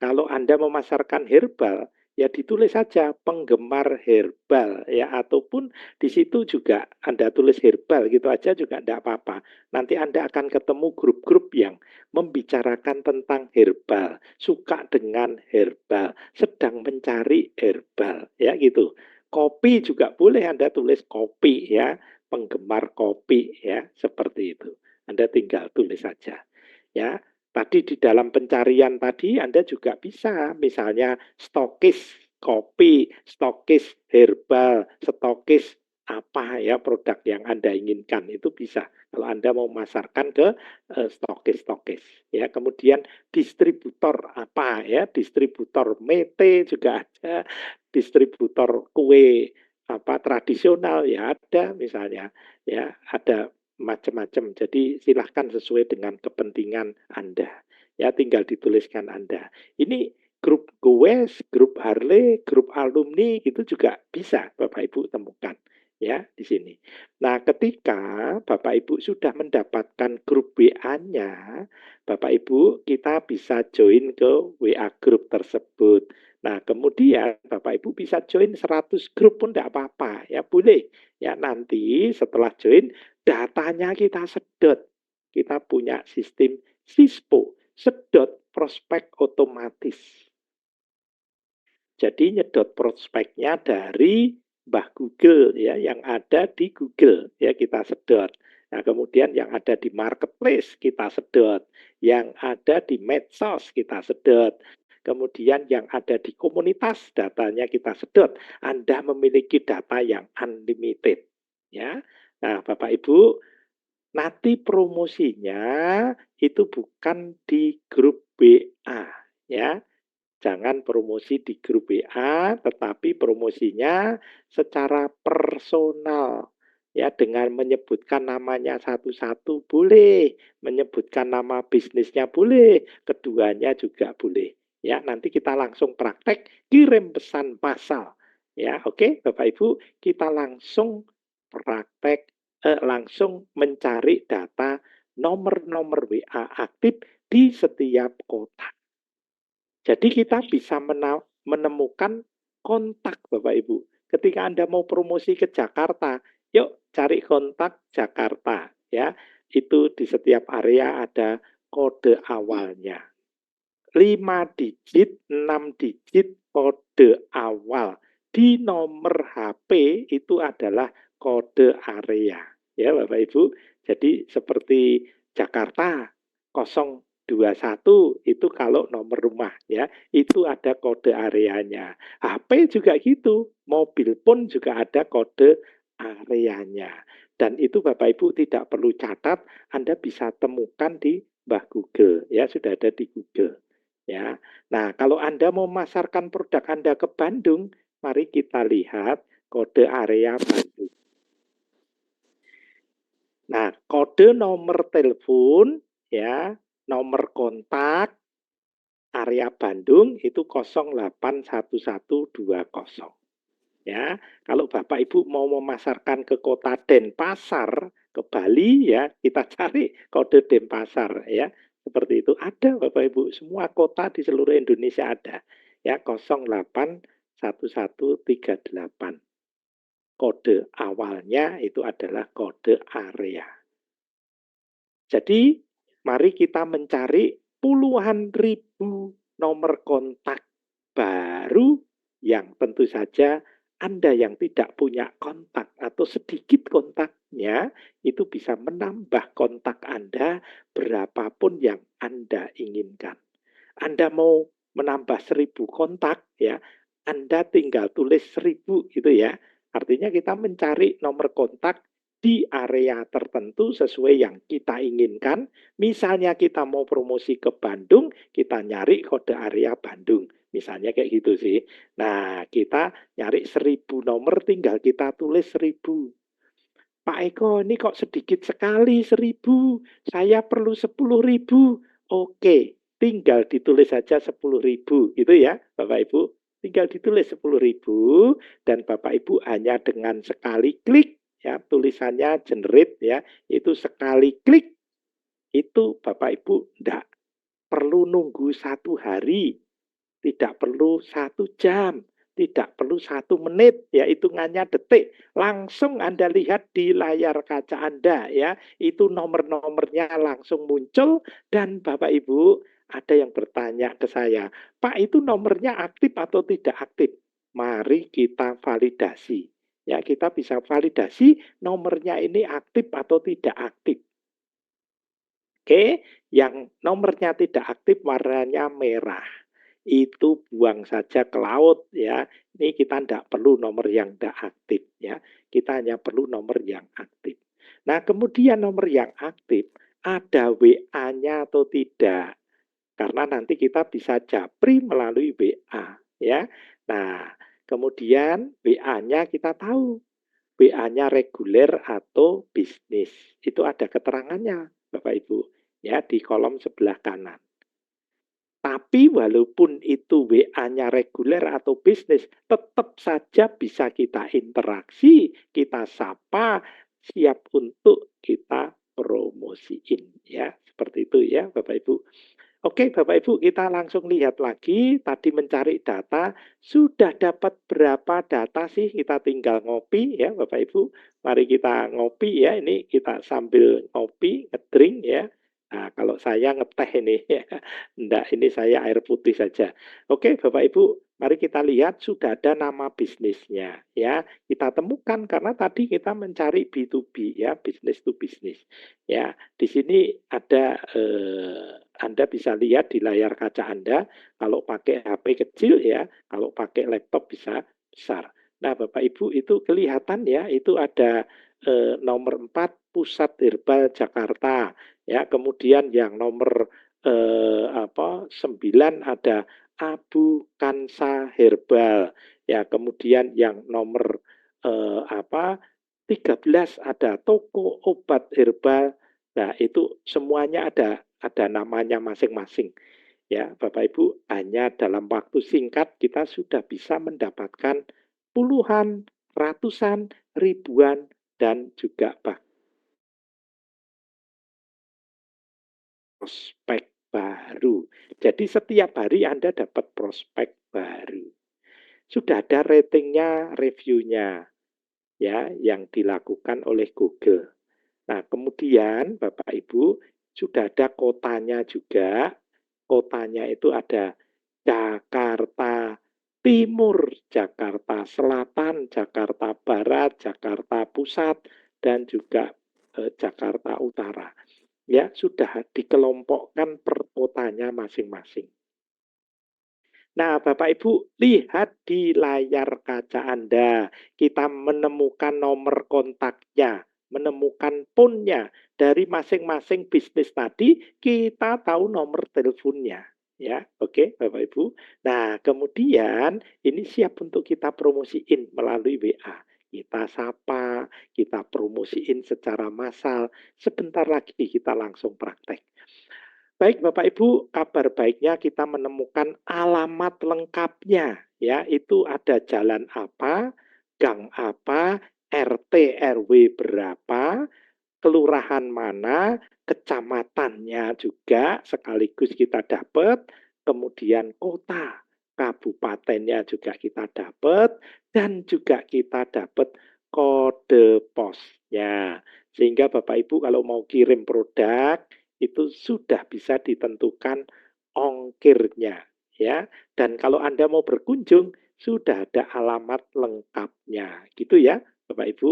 Kalau Anda memasarkan herbal, ya ditulis saja penggemar herbal ya, ataupun di situ juga Anda tulis herbal gitu aja juga tidak apa-apa. Nanti Anda akan ketemu grup-grup yang membicarakan tentang herbal, suka dengan herbal, sedang mencari herbal ya gitu. Kopi juga boleh Anda tulis kopi ya, penggemar kopi ya, seperti itu. Anda tinggal tulis saja ya. Tadi di dalam pencarian tadi Anda juga bisa misalnya stokis kopi, stokis herbal, stokis apa ya produk yang Anda inginkan itu bisa kalau Anda mau masarkan ke stokis-stokis ya. Kemudian distributor apa ya, distributor mete juga ada, distributor kue apa tradisional ya ada misalnya ya, ada macam-macam. Jadi silahkan sesuai dengan kepentingan Anda. Ya, tinggal dituliskan Anda. Ini grup goes, grup Harley, grup alumni itu juga bisa Bapak Ibu temukan ya di sini. Nah, ketika Bapak Ibu sudah mendapatkan grup WA-nya, Bapak Ibu kita bisa join ke WA grup tersebut. Nah, kemudian Bapak Ibu bisa join 100 grup pun tidak apa-apa ya, boleh. Ya, nanti setelah join datanya kita sedot. Kita punya sistem SISPO, sedot prospek otomatis. Jadi nyedot prospeknya dari Mbah Google ya, yang ada di Google ya kita sedot. Nah, kemudian yang ada di marketplace kita sedot, yang ada di medsos kita sedot. Kemudian yang ada di komunitas datanya kita sedot. Anda memiliki data yang unlimited ya. Nah, Bapak Ibu, nanti promosinya itu bukan di grup WA ya. Jangan promosi di grup WA, tetapi promosinya secara personal. Ya, dengan menyebutkan namanya satu-satu boleh, menyebutkan nama bisnisnya boleh, keduanya juga boleh. Ya, nanti kita langsung praktek kirim pesan massal. Ya, oke, Bapak Ibu, kita langsung praktek langsung mencari data nomor-nomor WA aktif di setiap kota. Jadi kita bisa menemukan kontak Bapak Ibu. Ketika Anda mau promosi ke Jakarta, yuk cari kontak Jakarta ya. Itu di setiap area ada kode awalnya. 5 digit, 6 digit kode awal. Di nomor HP itu adalah kode area. Ya Bapak Ibu. Jadi seperti Jakarta 021 itu kalau nomor rumah ya, itu ada kode areanya. HP juga gitu, mobil pun juga ada kode areanya. Dan itu Bapak Ibu tidak perlu catat, Anda bisa temukan di Mbah Google ya, sudah ada di Google. Ya. Nah, kalau Anda mau memasarkan produk Anda ke Bandung, mari kita lihat kode area Bandung. Nah, kode nomor telepon ya, nomor kontak area Bandung itu 081120. Ya, kalau Bapak Ibu mau memasarkan ke kota Denpasar, ke Bali ya, kita cari kode Denpasar ya. Seperti itu ada Bapak Ibu, semua kota di seluruh Indonesia ada. Ya, 081138. Kode awalnya itu adalah kode area. Jadi, mari kita mencari puluhan ribu nomor kontak baru yang tentu saja Anda yang tidak punya kontak atau sedikit kontaknya itu bisa menambah kontak Anda berapapun yang Anda inginkan. Anda mau menambah 1000 kontak ya, Anda tinggal tulis 1000 gitu ya. Artinya kita mencari nomor kontak di area tertentu sesuai yang kita inginkan. Misalnya kita mau promosi ke Bandung, kita nyari kode area Bandung. Misalnya kayak gitu sih. Nah, kita nyari 1000 nomor, tinggal kita tulis 1000. Pak Eko, ini kok sedikit sekali 1000. Saya perlu 10.000. Oke, tinggal ditulis saja 10.000. Gitu ya, Bapak Ibu. Tinggal ditulis 10.000 dan Bapak Ibu hanya dengan sekali klik ya, tulisannya generate ya, itu sekali klik itu Bapak Ibu tidak perlu nunggu 1 hari, tidak perlu 1 jam, tidak perlu 1 menit, ya hitungannya detik. Langsung Anda lihat di layar kaca Anda ya, itu nomor-nomornya langsung muncul dan Bapak Ibu ada yang bertanya ke saya, Pak itu nomornya aktif atau tidak aktif? Mari kita validasi. Ya, kita bisa validasi nomornya ini aktif atau tidak aktif. Oke, yang nomornya tidak aktif warnanya merah. Itu buang saja ke laut ya. Ini kita tidak perlu nomor yang tidak aktif ya. Kita hanya perlu nomor yang aktif. Nah, kemudian nomor yang aktif ada WA-nya atau tidak. Karena nanti kita bisa japri melalui WA ya. Nah, kemudian WA-nya kita tahu WA-nya reguler atau bisnis. Itu ada keterangannya, Bapak Ibu, ya di kolom sebelah kanan. Tapi walaupun itu WA-nya reguler atau bisnis, tetap saja bisa kita interaksi, kita sapa, siap untuk kita promosiin ya. Seperti itu ya Bapak Ibu. Oke Bapak Ibu, kita langsung lihat lagi. Tadi mencari data, sudah dapat berapa data sih? Kita tinggal ngopi ya Bapak Ibu. Mari kita ngopi ya, ini kita sambil ngopi, ngedrink ya. Nah, kalau saya ngeteh ini ya. Enggak, ini saya air putih saja. Oke Bapak Ibu, mari kita lihat sudah ada nama bisnisnya ya. Kita temukan karena tadi kita mencari B2B ya, business to business. Ya, di sini ada Anda bisa lihat di layar kaca Anda, kalau pakai HP kecil ya, kalau pakai laptop bisa besar. Nah, Bapak Ibu itu kelihatan ya, itu ada nomor 4 Pusat Herbal Jakarta ya, kemudian yang nomor 9 ada Abu Kansa Herbal ya, kemudian yang nomor 13 ada toko obat herbal. Nah, itu semuanya ada namanya masing-masing. Ya, Bapak Ibu, hanya dalam waktu singkat kita sudah bisa mendapatkan puluhan, ratusan, ribuan dan juga prospek baru. Jadi setiap hari Anda dapat prospek baru. Sudah ada ratingnya, reviewnya ya yang dilakukan oleh Google. Nah, kemudian Bapak Ibu sudah ada kotanya juga. Kotanya itu ada Jakarta Timur, Jakarta Selatan, Jakarta Barat, Jakarta Pusat, dan juga Jakarta Utara. Ya, sudah dikelompokkan per kotanya masing-masing. Nah, Bapak Ibu, lihat di layar kaca Anda. Kita menemukan nomor kontaknya, menemukan PUN-nya. Dari masing-masing bisnis tadi, kita tahu nomor teleponnya. Ya, oke Bapak Ibu. Nah, kemudian ini siap untuk kita promosiin melalui WA. Kita sapa, kita promosiin secara massal. Sebentar lagi kita langsung praktek. Baik Bapak Ibu, kabar baiknya kita menemukan alamat lengkapnya ya, itu ada jalan apa, gang apa, RT RW berapa, kelurahan mana, kecamatannya juga sekaligus kita dapat, kemudian kota, kabupatennya juga kita dapat, dan juga kita dapat kode posnya. Sehingga Bapak Ibu kalau mau kirim produk itu sudah bisa ditentukan ongkirnya ya. Dan kalau Anda mau berkunjung sudah ada alamat lengkapnya. Gitu ya, Bapak Ibu.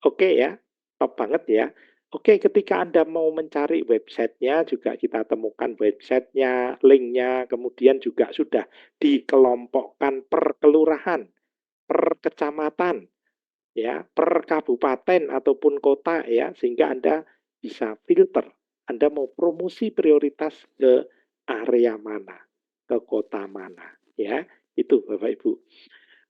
Oke ya, top banget ya. Oke, ketika Anda mau mencari websitenya juga kita temukan websitenya, linknya, kemudian juga sudah dikelompokkan per kelurahan, per kecamatan, ya, per kabupaten ataupun kota ya, sehingga Anda bisa filter. Anda mau promosi prioritas ke area mana, ke kota mana, ya. Itu Bapak Ibu.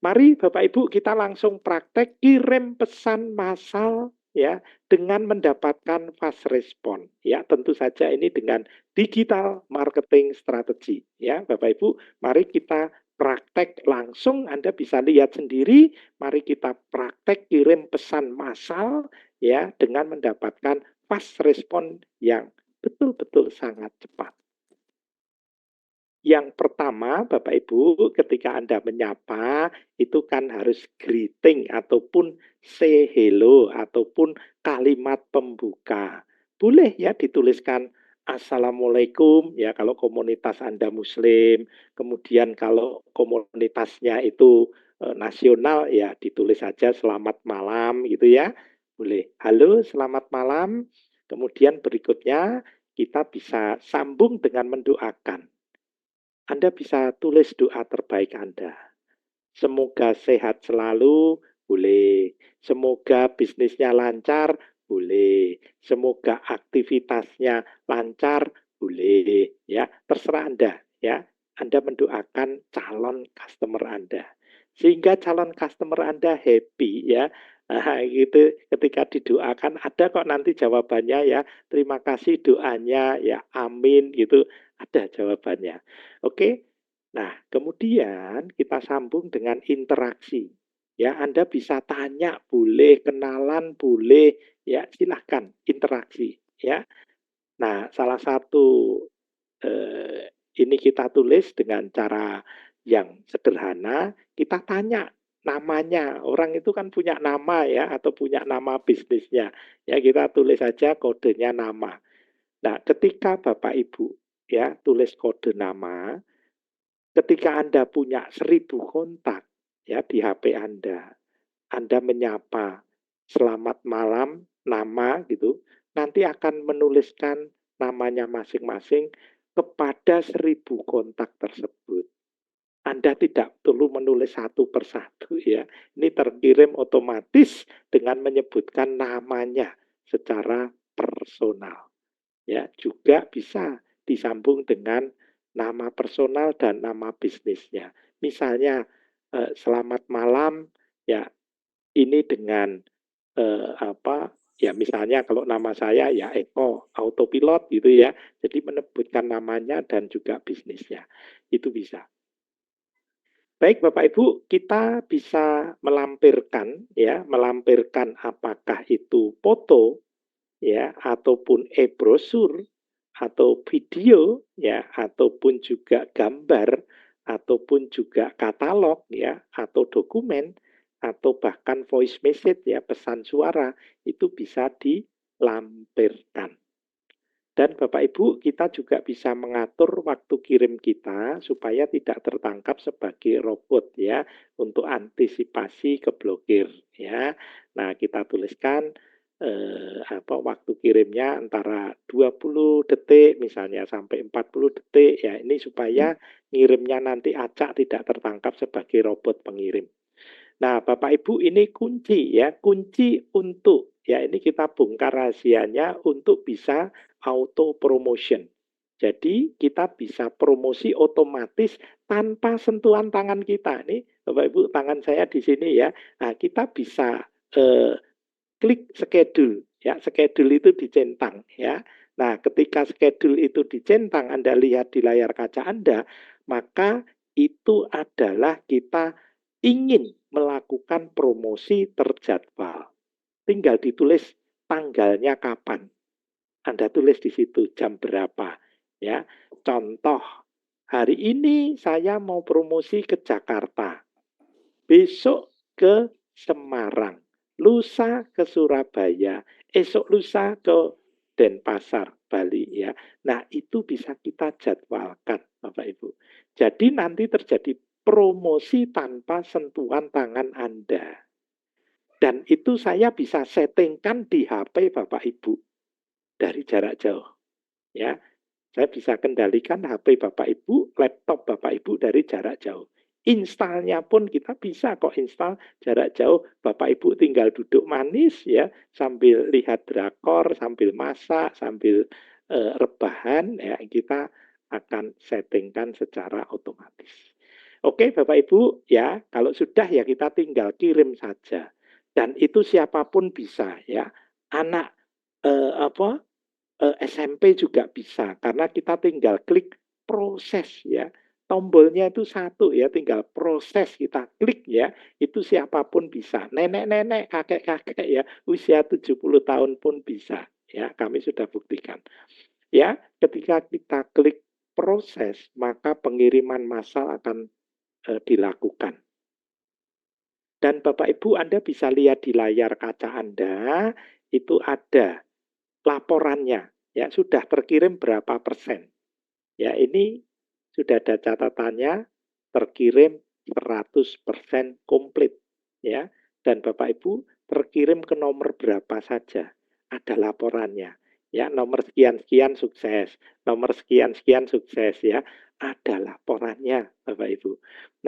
Mari Bapak Ibu kita langsung praktek kirim pesan massal ya dengan mendapatkan fast respon ya, tentu saja ini dengan digital marketing strategi ya Bapak Ibu. Mari kita praktek langsung, Anda bisa lihat sendiri. Mari kita praktek kirim pesan massal ya dengan mendapatkan fast respon yang betul-betul sangat cepat. Yang pertama, Bapak Ibu, ketika Anda menyapa, itu kan harus greeting ataupun say hello ataupun kalimat pembuka. Boleh ya dituliskan Assalamualaikum ya kalau komunitas Anda Muslim. Kemudian kalau komunitasnya itu nasional ya ditulis saja selamat malam gitu ya. Boleh. Halo, selamat malam. Kemudian berikutnya kita bisa sambung dengan mendoakan. Anda bisa tulis doa terbaik Anda. Semoga sehat selalu, boleh. Semoga bisnisnya lancar, boleh. Semoga aktivitasnya lancar, boleh. Ya, terserah Anda. Ya, Anda mendoakan calon customer Anda. Sehingga calon customer Anda happy ya. Nah, gitu ketika didoakan ada kok nanti jawabannya ya. Terima kasih doanya ya, amin gitu. Ada jawabannya. Oke. Nah, kemudian kita sambung dengan interaksi. Ya, Anda bisa tanya, boleh kenalan, boleh ya, silahkan interaksi ya. Nah, salah satu ini kita tulis dengan cara yang sederhana, kita tanya namanya. Orang itu kan punya nama ya, atau punya nama bisnisnya. Ya, kita tulis saja kodenya nama. Nah, ketika Bapak Ibu ya tulis kode nama, ketika Anda punya 1000 kontak ya di HP Anda menyapa selamat malam, nama gitu, nanti akan menuliskan namanya masing-masing kepada 1000 kontak tersebut. Anda tidak perlu menulis satu persatu ya. Ini terkirim otomatis dengan menyebutkan namanya secara personal. Ya, juga bisa disambung dengan nama personal dan nama bisnisnya. Misalnya selamat malam ya, ini dengan apa ya, misalnya kalau nama saya ya Eko Autopilot gitu ya. Jadi menyebutkan namanya dan juga bisnisnya. Itu bisa. Baik Bapak Ibu, kita bisa melampirkan ya, melampirkan apakah itu foto ya, ataupun e-brosur atau video ya, ataupun juga gambar, ataupun juga katalog ya, atau dokumen, atau bahkan voice message ya, pesan suara, itu bisa dilampirkan. Dan Bapak Ibu, kita juga bisa mengatur waktu kirim kita supaya tidak tertangkap sebagai robot ya, untuk antisipasi keblokir ya. Nah, kita tuliskan waktu kirimnya antara 20 detik misalnya sampai 40 detik ya, ini supaya ngirimnya nanti acak tidak tertangkap sebagai robot pengirim. Nah, Bapak Ibu, ini kunci ya, kunci untuk ya, ini kita bongkar rahasianya untuk bisa auto promotion. Jadi kita bisa promosi otomatis tanpa sentuhan tangan kita. Nih, Bapak Ibu, tangan saya di sini ya. Nah, kita bisa klik schedule ya, schedule itu dicentang ya. Nah, ketika schedule itu dicentang, Anda lihat di layar kaca Anda, maka itu adalah kita ingin melakukan promosi terjadwal. Tinggal ditulis tanggalnya kapan. Anda tulis di situ jam berapa ya. Contoh, hari ini saya mau promosi ke Jakarta. Besok ke Semarang, lusa ke Surabaya, esok lusa ke Denpasar, Bali ya. Nah, itu bisa kita jadwalkan, Bapak Ibu. Jadi nanti terjadi promosi tanpa sentuhan tangan Anda. Dan itu saya bisa settingkan di HP Bapak Ibu dari jarak jauh. Ya, saya bisa kendalikan HP Bapak Ibu, laptop Bapak Ibu dari jarak jauh. Installnya pun kita bisa kok install jarak jauh. Bapak Ibu tinggal duduk manis ya, sambil lihat drakor, sambil masak, sambil rebahan ya, kita akan settingkan secara otomatis. Oke Bapak Ibu ya, kalau sudah ya kita tinggal kirim saja. Dan itu siapapun bisa ya. Anak SMP juga bisa karena kita tinggal klik proses ya. Tombolnya itu satu ya, tinggal proses kita klik ya. Itu siapapun bisa. Nenek-nenek, kakek-kakek ya, usia 70 tahun pun bisa ya. Kami sudah buktikan. Ya, ketika kita klik proses, maka pengiriman massal akan dilakukan. Dan Bapak Ibu Anda bisa lihat di layar kaca Anda, itu ada laporannya. Ya, sudah terkirim berapa persen. Ya, ini sudah ada catatannya, terkirim 100% komplit. Ya, dan Bapak Ibu terkirim ke nomor berapa saja. Ada laporannya. Ya, nomor sekian-sekian sukses, nomor sekian-sekian sukses ya. Ada laporannya, Bapak Ibu.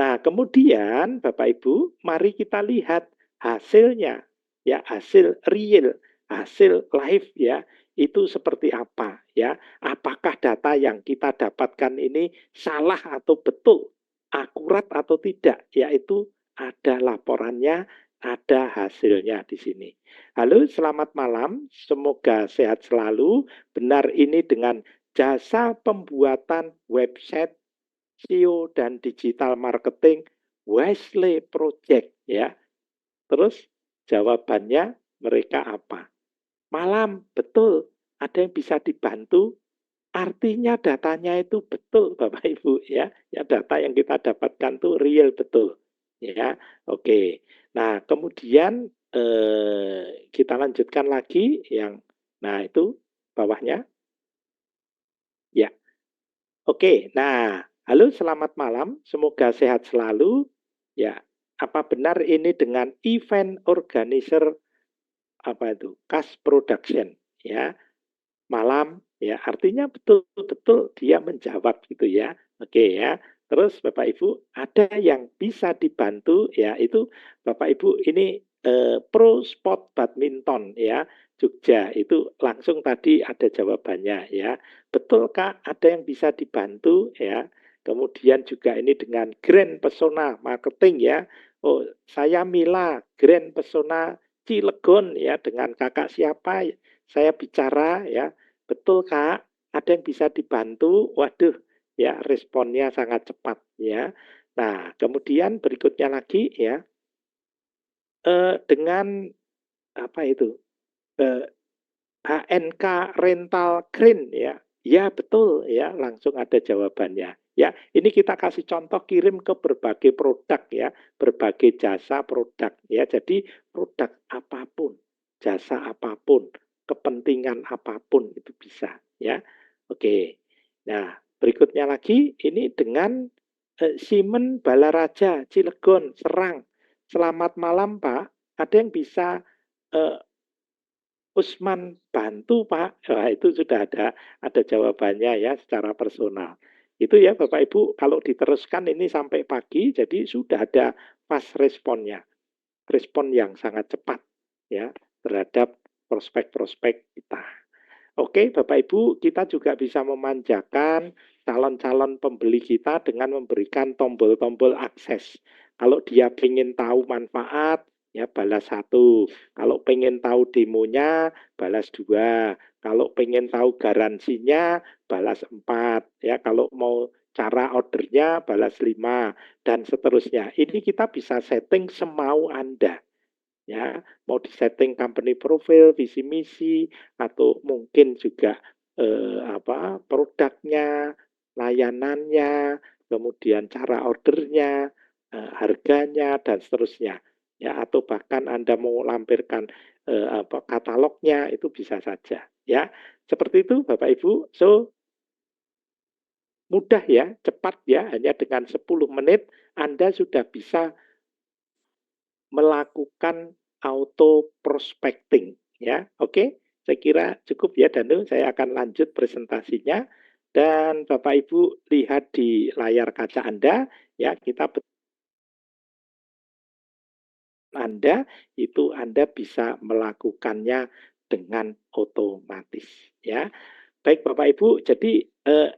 Nah, kemudian Bapak Ibu, mari kita lihat hasilnya. Ya, hasil real, hasil live ya. Itu seperti apa ya? Apakah data yang kita dapatkan ini salah atau betul, akurat atau tidak? Yaitu ada laporannya, ada hasilnya di sini. Halo, selamat malam. Semoga sehat selalu. Benar, ini dengan jasa pembuatan website SEO dan digital marketing Wesley Project ya. Terus jawabannya mereka apa? Malam, betul. Ada yang bisa dibantu? Artinya datanya itu betul Bapak Ibu ya. Ya data yang kita dapatkan itu real betul. Ya. Oke. Nah, kemudian kita lanjutkan lagi yang nah itu bawahnya. Ya. Oke. Nah, halo selamat malam. Semoga sehat selalu. Ya. Apa benar ini dengan event organizer apa itu? Cash production ya. Malam ya artinya betul-betul dia menjawab gitu ya. Oke ya. Terus Bapak Ibu ada yang bisa dibantu ya itu Bapak Ibu ini pro sport badminton ya Jogja itu langsung tadi ada jawabannya ya. Betul Kak ada yang bisa dibantu ya. Kemudian juga ini dengan Grand Pesona Marketing ya. Oh saya Mila Grand Pesona Cilegon ya dengan kakak siapa saya bicara ya. Betul Kak, ada yang bisa dibantu? Waduh, ya responnya sangat cepat ya. Nah, kemudian berikutnya lagi ya, dengan apa itu? Eh, HNK Rental Crane ya. Ya betul ya, langsung ada jawabannya. Ya, ini kita kasih contoh kirim ke berbagai produk ya, berbagai jasa produk ya. Jadi produk apapun, jasa apapun, kepentingan apapun itu bisa ya. Oke. Nah, berikutnya lagi ini dengan Simen Balaraja Cilegon Serang. Selamat malam Pak. Ada yang bisa eh, Usman bantu Pak. Wah, itu sudah ada jawabannya ya secara personal. Itu ya Bapak Ibu, kalau diteruskan ini sampai pagi, jadi sudah ada fast responnya. Respon yang sangat cepat ya terhadap prospek-prospek kita. Oke, Bapak Ibu, kita juga bisa memanjakan calon-calon pembeli kita dengan memberikan tombol-tombol akses. Kalau dia ingin tahu manfaat, ya balas 1. Kalau pengen tahu demonya, balas 2. Kalau pengen tahu garansinya, balas 4. Ya, kalau mau cara ordernya, balas 5. Dan seterusnya. Ini kita bisa setting semau Anda ya mau disetting company profile, visi misi atau mungkin juga produknya, layanannya, kemudian cara ordernya, harganya dan seterusnya. Ya atau bahkan Anda mau lampirkan katalognya itu bisa saja ya. Seperti itu Bapak Ibu. So mudah ya, cepat ya, hanya dengan 10 menit Anda sudah bisa melakukan auto prospecting ya. Oke, saya kira cukup ya Danu, saya akan lanjut presentasinya dan Bapak Ibu lihat di layar kaca Anda ya, kita Anda itu Anda bisa melakukannya dengan otomatis ya. Baik Bapak Ibu, jadi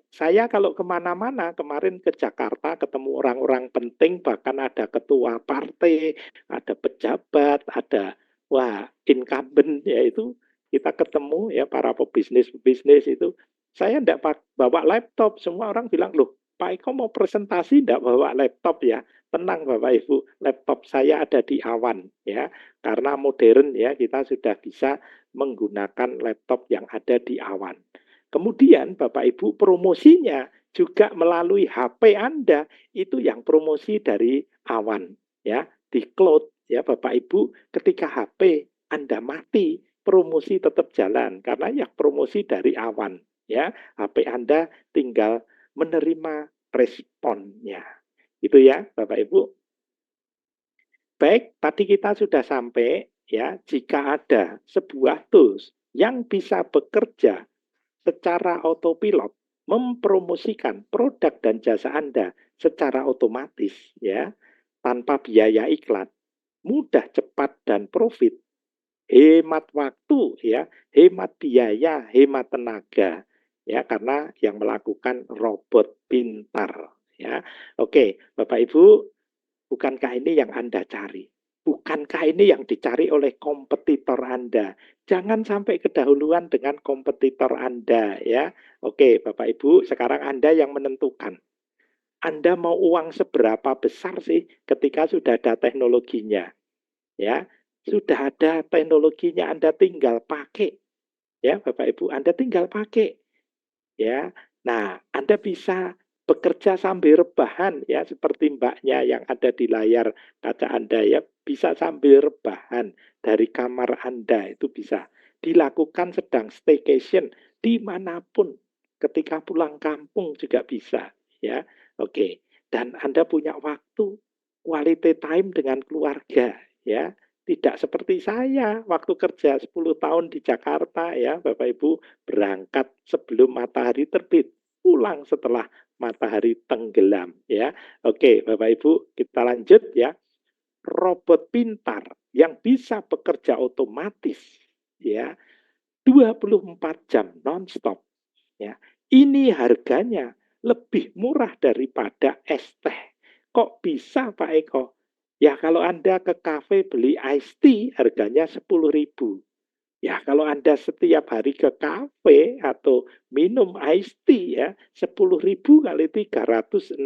saya kalau kemana-mana kemarin ke Jakarta ketemu orang-orang penting, bahkan ada ketua partai, ada pejabat, ada wah incumbent ya itu kita ketemu ya para pebisnis-pebisnis itu. Saya tidak bawa laptop, semua orang bilang loh Pak Eko mau presentasi tidak bawa laptop ya. Tenang Bapak Ibu, laptop saya ada di awan ya. Karena modern ya kita sudah bisa menggunakan laptop yang ada di awan. Kemudian Bapak Ibu promosinya juga melalui HP Anda itu yang promosi dari awan ya di cloud ya Bapak Ibu ketika HP Anda mati promosi tetap jalan karena yang promosi dari awan ya HP Anda tinggal menerima responnya. Itu ya Bapak Ibu. Baik, tadi kita sudah sampai ya jika ada sebuah tools yang bisa bekerja secara autopilot mempromosikan produk dan jasa Anda secara otomatis ya, tanpa biaya iklan, mudah, cepat dan profit, hemat waktu ya, hemat biaya, hemat tenaga ya karena yang melakukan robot pintar ya. Oke, Bapak Ibu, bukankah ini yang Anda cari? Bukankah ini yang dicari oleh kompetitor Anda? Jangan sampai kedahuluan dengan kompetitor Anda ya. Oke, Bapak Ibu, sekarang Anda yang menentukan. Anda mau uang seberapa besar sih ketika sudah ada teknologinya? Ya, sudah ada teknologinya, Anda tinggal pakai. Ya, Bapak Ibu, Anda tinggal pakai. Ya, nah Anda bisa bekerja sambil rebahan ya seperti mbaknya yang ada di layar kaca Anda ya, bisa sambil rebahan dari kamar Anda itu bisa dilakukan sedang staycation dimanapun ketika pulang kampung juga bisa ya. Oke, dan Anda punya waktu quality time dengan keluarga ya. Tidak seperti saya waktu kerja 10 tahun di Jakarta ya Bapak Ibu, berangkat sebelum matahari terbit, pulang setelah matahari tenggelam ya. Oke, Bapak Ibu, kita lanjut ya. Robot pintar yang bisa bekerja otomatis ya, 24 jam nonstop ya. Ini harganya lebih murah daripada es teh. Kok bisa Pak Eko? Ya kalau Anda ke kafe beli iced tea harganya 10.000. Ya, kalau Anda setiap hari ke kafe atau minum iced tea ya, 10.000 kali 365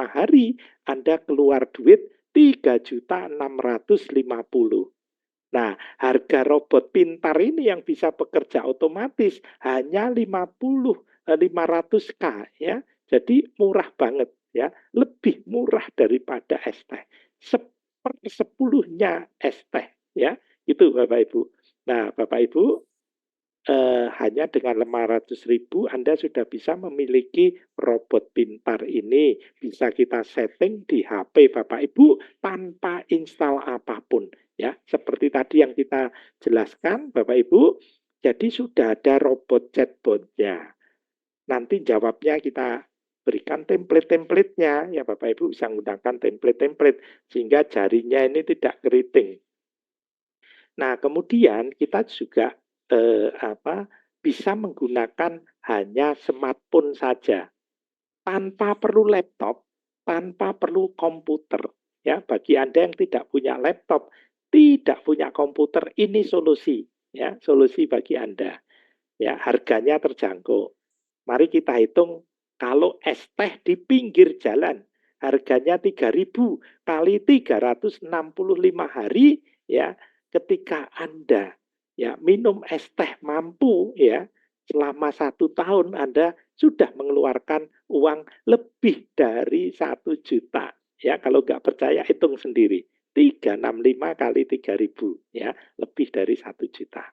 hari, Anda keluar duit 3.650.000. Nah, harga robot pintar ini yang bisa bekerja otomatis hanya 500K ya. Jadi murah banget ya, lebih murah daripada es teh. Sepersepuluhnya es teh ya. Itu Bapak Ibu. Nah, Bapak Ibu, hanya dengan 500.000 Anda sudah bisa memiliki robot pintar ini. Bisa kita setting di HP Bapak Ibu tanpa install apapun. Ya, seperti tadi yang kita jelaskan Bapak Ibu, jadi sudah ada robot chatbotnya. Nanti jawabnya kita berikan template-templatenya. Ya Bapak Ibu bisa menggunakan template-template sehingga jarinya ini tidak keriting. Nah, kemudian kita juga bisa menggunakan hanya smartphone saja tanpa perlu laptop, tanpa perlu komputer. Ya, bagi Anda yang tidak punya laptop, tidak punya komputer, ini solusi, ya, solusi bagi Anda. Ya, harganya terjangkau. Mari kita hitung kalau es teh di pinggir jalan harganya 3.000 kali 365 hari ya, ketika Anda ya minum es teh mampu ya selama 1 tahun Anda sudah mengeluarkan uang lebih dari 1 juta ya. Kalau nggak percaya hitung sendiri, 365 kali 3.000 ya, lebih dari 1 juta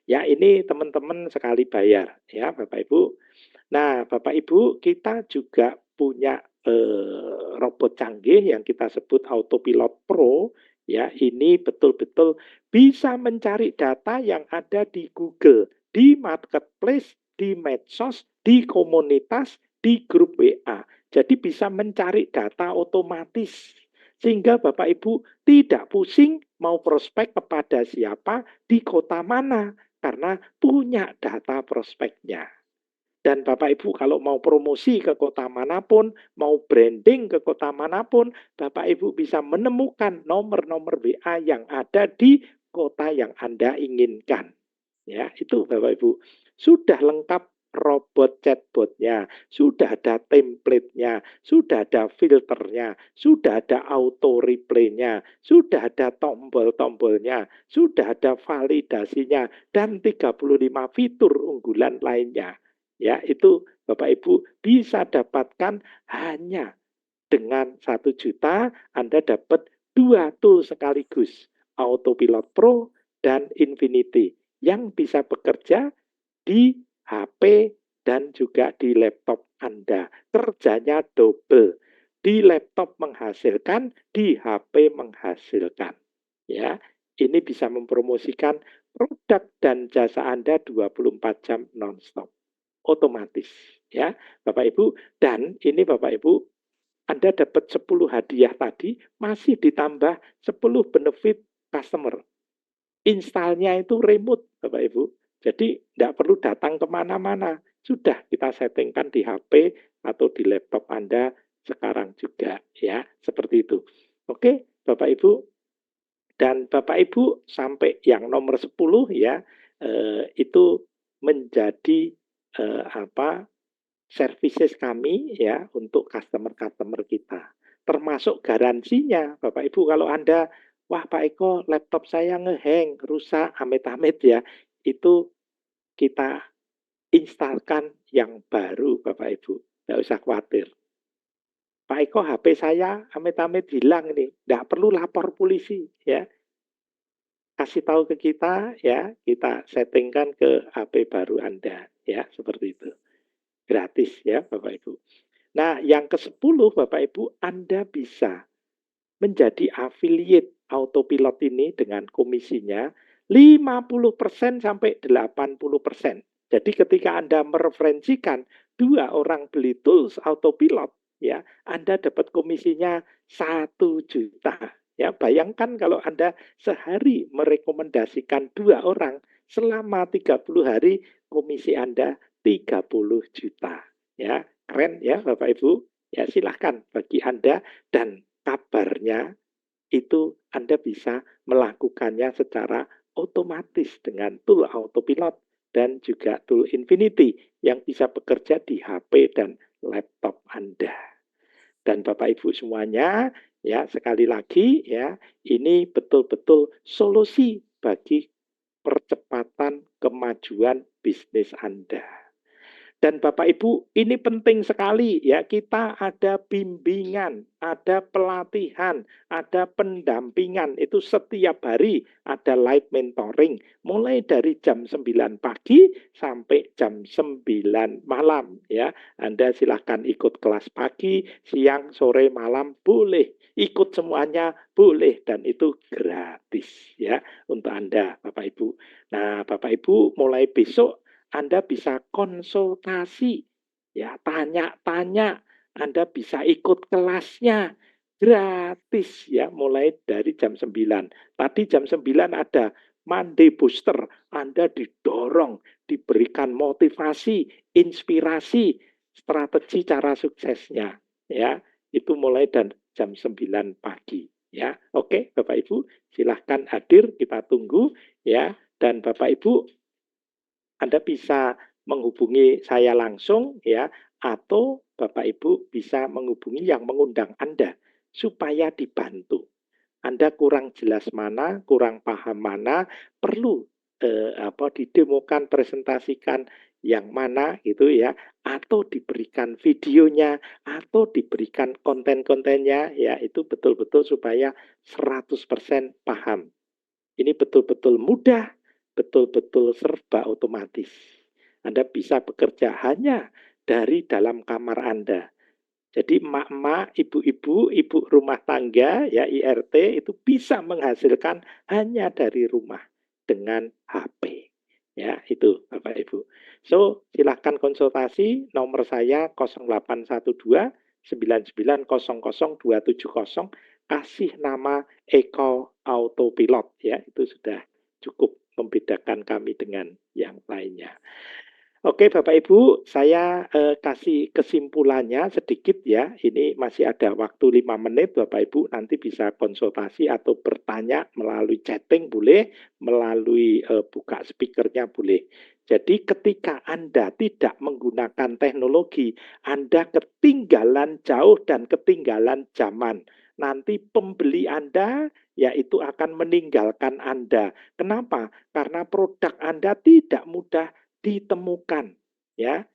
ya. Ini teman-teman sekali bayar ya Bapak Ibu. Nah Bapak Ibu, kita juga punya robot canggih yang kita sebut Autopilot Pro ya. Ini betul-betul bisa mencari data yang ada di Google, di marketplace, di medsos, di komunitas, di grup WA. Jadi bisa mencari data otomatis. Sehingga Bapak Ibu tidak pusing mau prospek kepada siapa, di kota mana. Karena punya data prospeknya. Dan Bapak Ibu kalau mau promosi ke kota manapun, mau branding ke kota manapun, Bapak Ibu bisa menemukan nomor-nomor WA yang ada di kota yang Anda inginkan. Ya, itu Bapak Ibu. Sudah lengkap robot chatbotnya, sudah ada template-nya, sudah ada filternya, sudah ada auto reply-nya, sudah ada tombol-tombolnya, sudah ada validasinya, dan 35 fitur unggulan lainnya. Ya, itu Bapak Ibu bisa dapatkan hanya dengan 1 juta, Anda dapat 2 tool sekaligus, Autopilot Pro dan Infinity, yang bisa bekerja di HP dan juga di laptop Anda. Kerjanya double. Di laptop menghasilkan, di HP menghasilkan. Ya, ini bisa mempromosikan produk dan jasa Anda 24 jam nonstop. Otomatis ya Bapak Ibu. Dan ini Bapak Ibu, Anda dapat 10 hadiah tadi masih ditambah 10 benefit customer. Installnya itu remote Bapak Ibu. Jadi tidak perlu datang kemana-mana. Sudah kita settingkan di HP atau di laptop Anda sekarang juga ya. Seperti itu. Oke Bapak Ibu. Dan Bapak Ibu sampai yang nomor 10 ya, itu menjadi services kami ya untuk customer-customer kita. Termasuk garansinya, Bapak Ibu kalau Anda, wah Pak Eko laptop saya ngehang, rusak, amit-amit ya, itu kita instalkan yang baru Bapak Ibu, nggak usah khawatir. Pak Eko HP saya amit-amit hilang nih, nggak perlu lapor polisi ya. Kasih tahu ke kita ya, kita settingkan ke HP baru Anda ya, seperti itu. Gratis ya Bapak Ibu. Nah, yang ke-10 Bapak Ibu, Anda bisa menjadi affiliate autopilot ini dengan komisinya 50% sampai 80%. Jadi ketika Anda mereferensikan 2 orang beli tools autopilot, ya, Anda dapat komisinya 1 juta. Ya, bayangkan kalau Anda sehari merekomendasikan 2 orang, selama 30 hari komisi Anda 30 juta. Ya, keren ya Bapak Ibu. Ya, silahkan bagi Anda dan kabarnya itu Anda bisa melakukannya secara otomatis dengan tool autopilot dan juga tool Infinity yang bisa bekerja di HP dan laptop Anda. Dan Bapak Ibu semuanya, ya sekali lagi ya, ini betul-betul solusi bagi percepatan kemajuan bisnis Anda. Dan Bapak Ibu, ini penting sekali ya, kita ada bimbingan, ada pelatihan, ada pendampingan, itu setiap hari ada live mentoring, mulai dari jam 9 pagi sampai jam 9 malam ya. Anda silahkan ikut kelas pagi, siang, sore, malam, boleh. Ikut semuanya boleh dan itu gratis ya untuk Anda Bapak Ibu. Nah Bapak Ibu mulai besok Anda bisa konsultasi, ya tanya-tanya, Anda bisa ikut kelasnya, gratis ya, mulai dari jam 9. Tadi jam 9 ada Monday Booster, Anda didorong, diberikan motivasi, inspirasi, strategi cara suksesnya, ya, itu mulai dan jam 9 pagi. Ya, oke Bapak Ibu, silahkan hadir, kita tunggu ya, dan Bapak Ibu Anda bisa menghubungi saya langsung ya, atau Bapak Ibu bisa menghubungi yang mengundang Anda supaya dibantu. Anda kurang jelas mana, kurang paham mana, perlu didemokan, presentasikan yang mana gitu ya, atau diberikan videonya, atau diberikan konten-kontennya ya, itu betul-betul supaya 100% paham. Ini betul-betul mudah, betul-betul serba otomatis. Anda bisa bekerja hanya dari dalam kamar Anda. Jadi emak-emak, ibu-ibu, ibu rumah tangga, ya IRT itu bisa menghasilkan hanya dari rumah dengan HP. Ya, itu Bapak Ibu. So, silahkan konsultasi nomor saya 0812 9900 270, kasih nama Eko Autopilot ya, itu sudah cukup membedakan kami dengan yang lainnya. Oke Bapak Ibu, saya kasih kesimpulannya sedikit ya. Ini masih ada waktu 5 menit Bapak Ibu, nanti bisa konsultasi atau bertanya melalui chatting boleh, melalui buka speakernya boleh. Jadi ketika Anda tidak menggunakan teknologi, Anda ketinggalan jauh dan ketinggalan zaman. Nanti pembeli Anda yaitu akan meninggalkan Anda. Kenapa? Karena produk Anda tidak mudah ditemukan ya.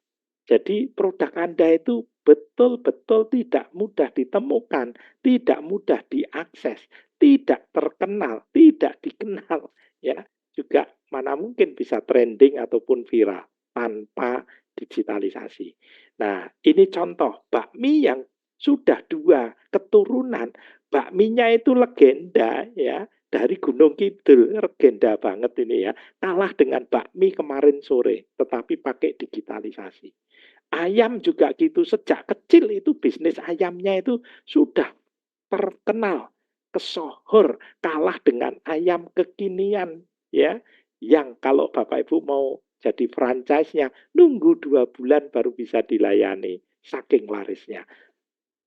Jadi produk Anda itu betul-betul tidak mudah ditemukan, tidak mudah diakses, tidak terkenal, tidak dikenal ya. Juga mana mungkin bisa trending ataupun viral tanpa digitalisasi. Nah, ini contoh bakmi yang sudah 2 keturunan, bakminya itu legenda ya, dari Gunung Kidul, legenda banget ini ya. Kalah dengan bakmi kemarin sore, tetapi pakai digitalisasi. Ayam juga gitu, sejak kecil itu bisnis ayamnya itu sudah terkenal, kesohor, kalah dengan ayam kekinian ya. Yang kalau Bapak Ibu mau jadi franchise-nya, nunggu 2 bulan baru bisa dilayani, saking larisnya.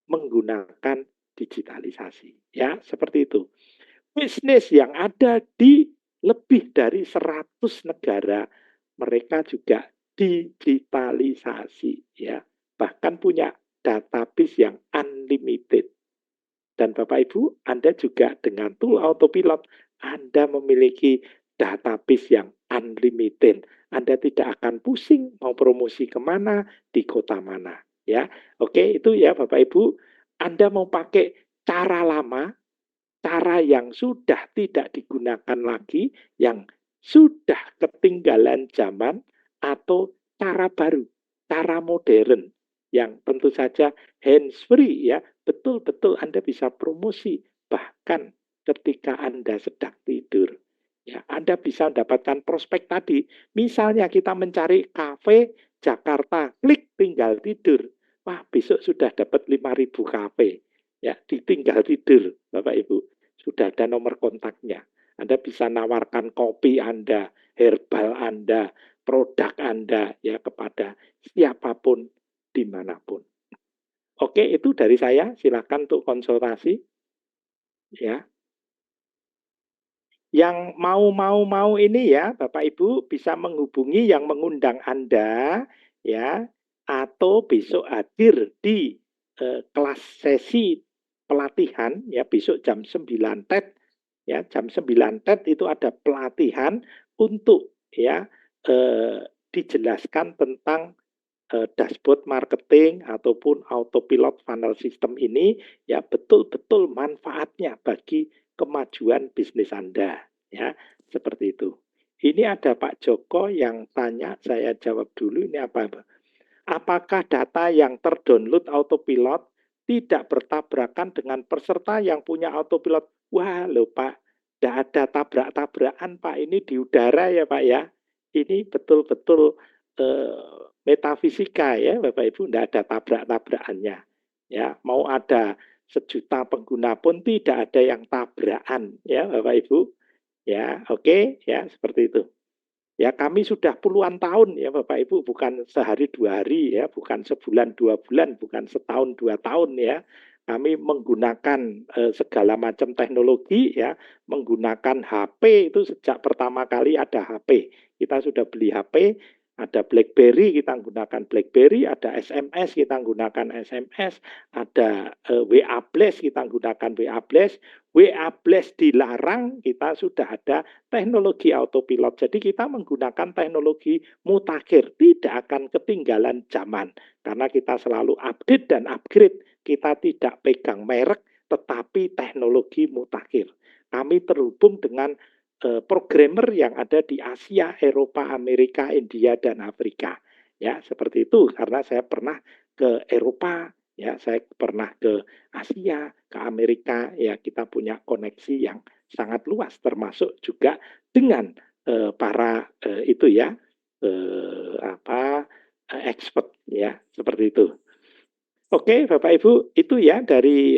Menggunakan digitalisasi ya, seperti itu. bisnis yang ada di lebih dari 100 negara. Mereka juga digitalisasi ya. Bahkan punya database yang unlimited. Dan Bapak Ibu, Anda juga dengan tool autopilot, Anda memiliki database yang unlimited. Anda tidak akan pusing mau promosi kemana, di kota mana. Ya, oke, itu ya Bapak Ibu. Anda mau pakai cara lama, cara yang sudah tidak digunakan lagi, yang sudah ketinggalan zaman, atau cara baru, cara modern, yang tentu saja hands free ya, betul-betul Anda bisa promosi bahkan ketika Anda sedang tidur. Ya, Anda bisa mendapatkan prospek tadi. Misalnya kita mencari kafe Jakarta, klik tinggal tidur. Wah, besok sudah dapat 5.000 kafe. Ya, ditinggal tidur, Bapak Ibu. Sudah ada nomor kontaknya. Anda bisa nawarkan kopi Anda, herbal Anda, produk Anda ya kepada siapapun dimanapun. Oke, itu dari saya. Silakan untuk konsultasi. Ya, yang mau ini ya, Bapak Ibu bisa menghubungi yang mengundang Anda ya, atau besok hadir di kelas sesi pelatihan ya, besok jam 9 TED ya, jam 9 TED itu ada pelatihan untuk ya dijelaskan tentang dashboard marketing ataupun autopilot funnel system ini ya betul-betul manfaatnya bagi kemajuan bisnis Anda ya, seperti itu. Ini ada Pak Joko yang tanya, saya jawab dulu. Ini apa? Apakah data yang terdownload autopilot tidak bertabrakan dengan peserta yang punya autopilot? Wah, loh Pak, tidak ada tabrak-tabrakan Pak, ini di udara ya Pak ya. Ini betul-betul metafisika ya Bapak Ibu, tidak ada tabrak-tabrakannya. Ya, mau ada 1.000.000 pengguna pun tidak ada yang tabrakan ya Bapak Ibu. Ya, oke ya, seperti itu. Ya, kami sudah puluhan tahun ya Bapak Ibu, bukan sehari 2 hari ya, bukan sebulan 2 bulan, bukan setahun 2 tahun ya. Kami menggunakan segala macam teknologi ya, menggunakan HP itu sejak pertama kali ada HP. Kita sudah beli HP, ada BlackBerry, kita gunakan BlackBerry, ada SMS, kita gunakan SMS, ada WA Blast, kita gunakan WA Blast. WA Blast dilarang, kita sudah ada teknologi autopilot. Jadi kita menggunakan teknologi mutakhir, tidak akan ketinggalan zaman. Karena kita selalu update dan upgrade. Kita tidak pegang merek, tetapi teknologi mutakhir. Kami terhubung dengan programmer yang ada di Asia, Eropa, Amerika, India, dan Afrika. Ya, seperti itu. Karena saya pernah ke Eropa, ya, saya pernah ke Asia, ke Amerika, ya kita punya koneksi yang sangat luas, termasuk juga dengan para itu ya expert ya, seperti itu. Oke, Bapak Ibu, itu ya dari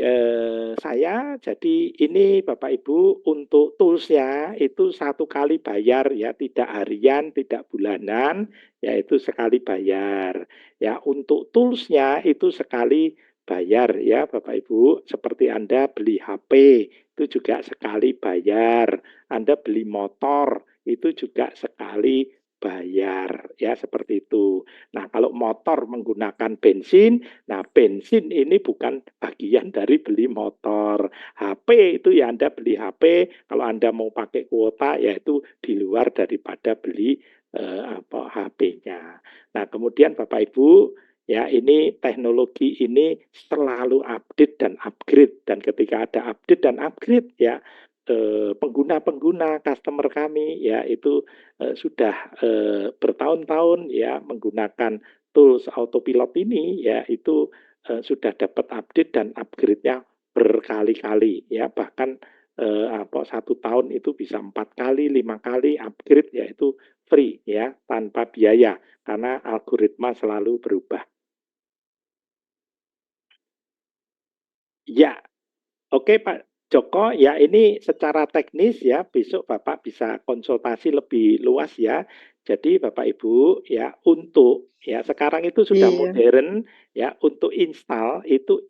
saya. Jadi ini Bapak Ibu untuk toolsnya itu 1 kali bayar ya, tidak harian, tidak bulanan, yaitu sekali bayar. Ya, untuk toolsnya itu sekali bayar ya Bapak Ibu. Seperti Anda beli HP itu juga sekali bayar. Anda beli motor itu juga sekali bayar ya, seperti itu. Nah, kalau motor menggunakan bensin, nah bensin ini bukan bagian dari beli motor. HP itu ya Anda beli HP, kalau Anda mau pakai kuota yaitu di luar daripada beli HP-nya. Nah, kemudian Bapak Ibu, ya ini teknologi ini selalu update dan upgrade, dan ketika ada update dan upgrade ya pengguna-pengguna customer kami ya itu sudah bertahun-tahun ya menggunakan tools autopilot ini ya itu sudah dapat update dan upgrade-nya berkali-kali ya, bahkan 1 tahun itu bisa 4 kali, 5 kali upgrade, yaitu free ya, tanpa biaya karena algoritma selalu berubah. Ya, oke Pak Joko, ya ini secara teknis ya, besok Bapak bisa konsultasi lebih luas ya. Jadi Bapak Ibu ya untuk ya sekarang itu sudah Iya. modern ya untuk install itu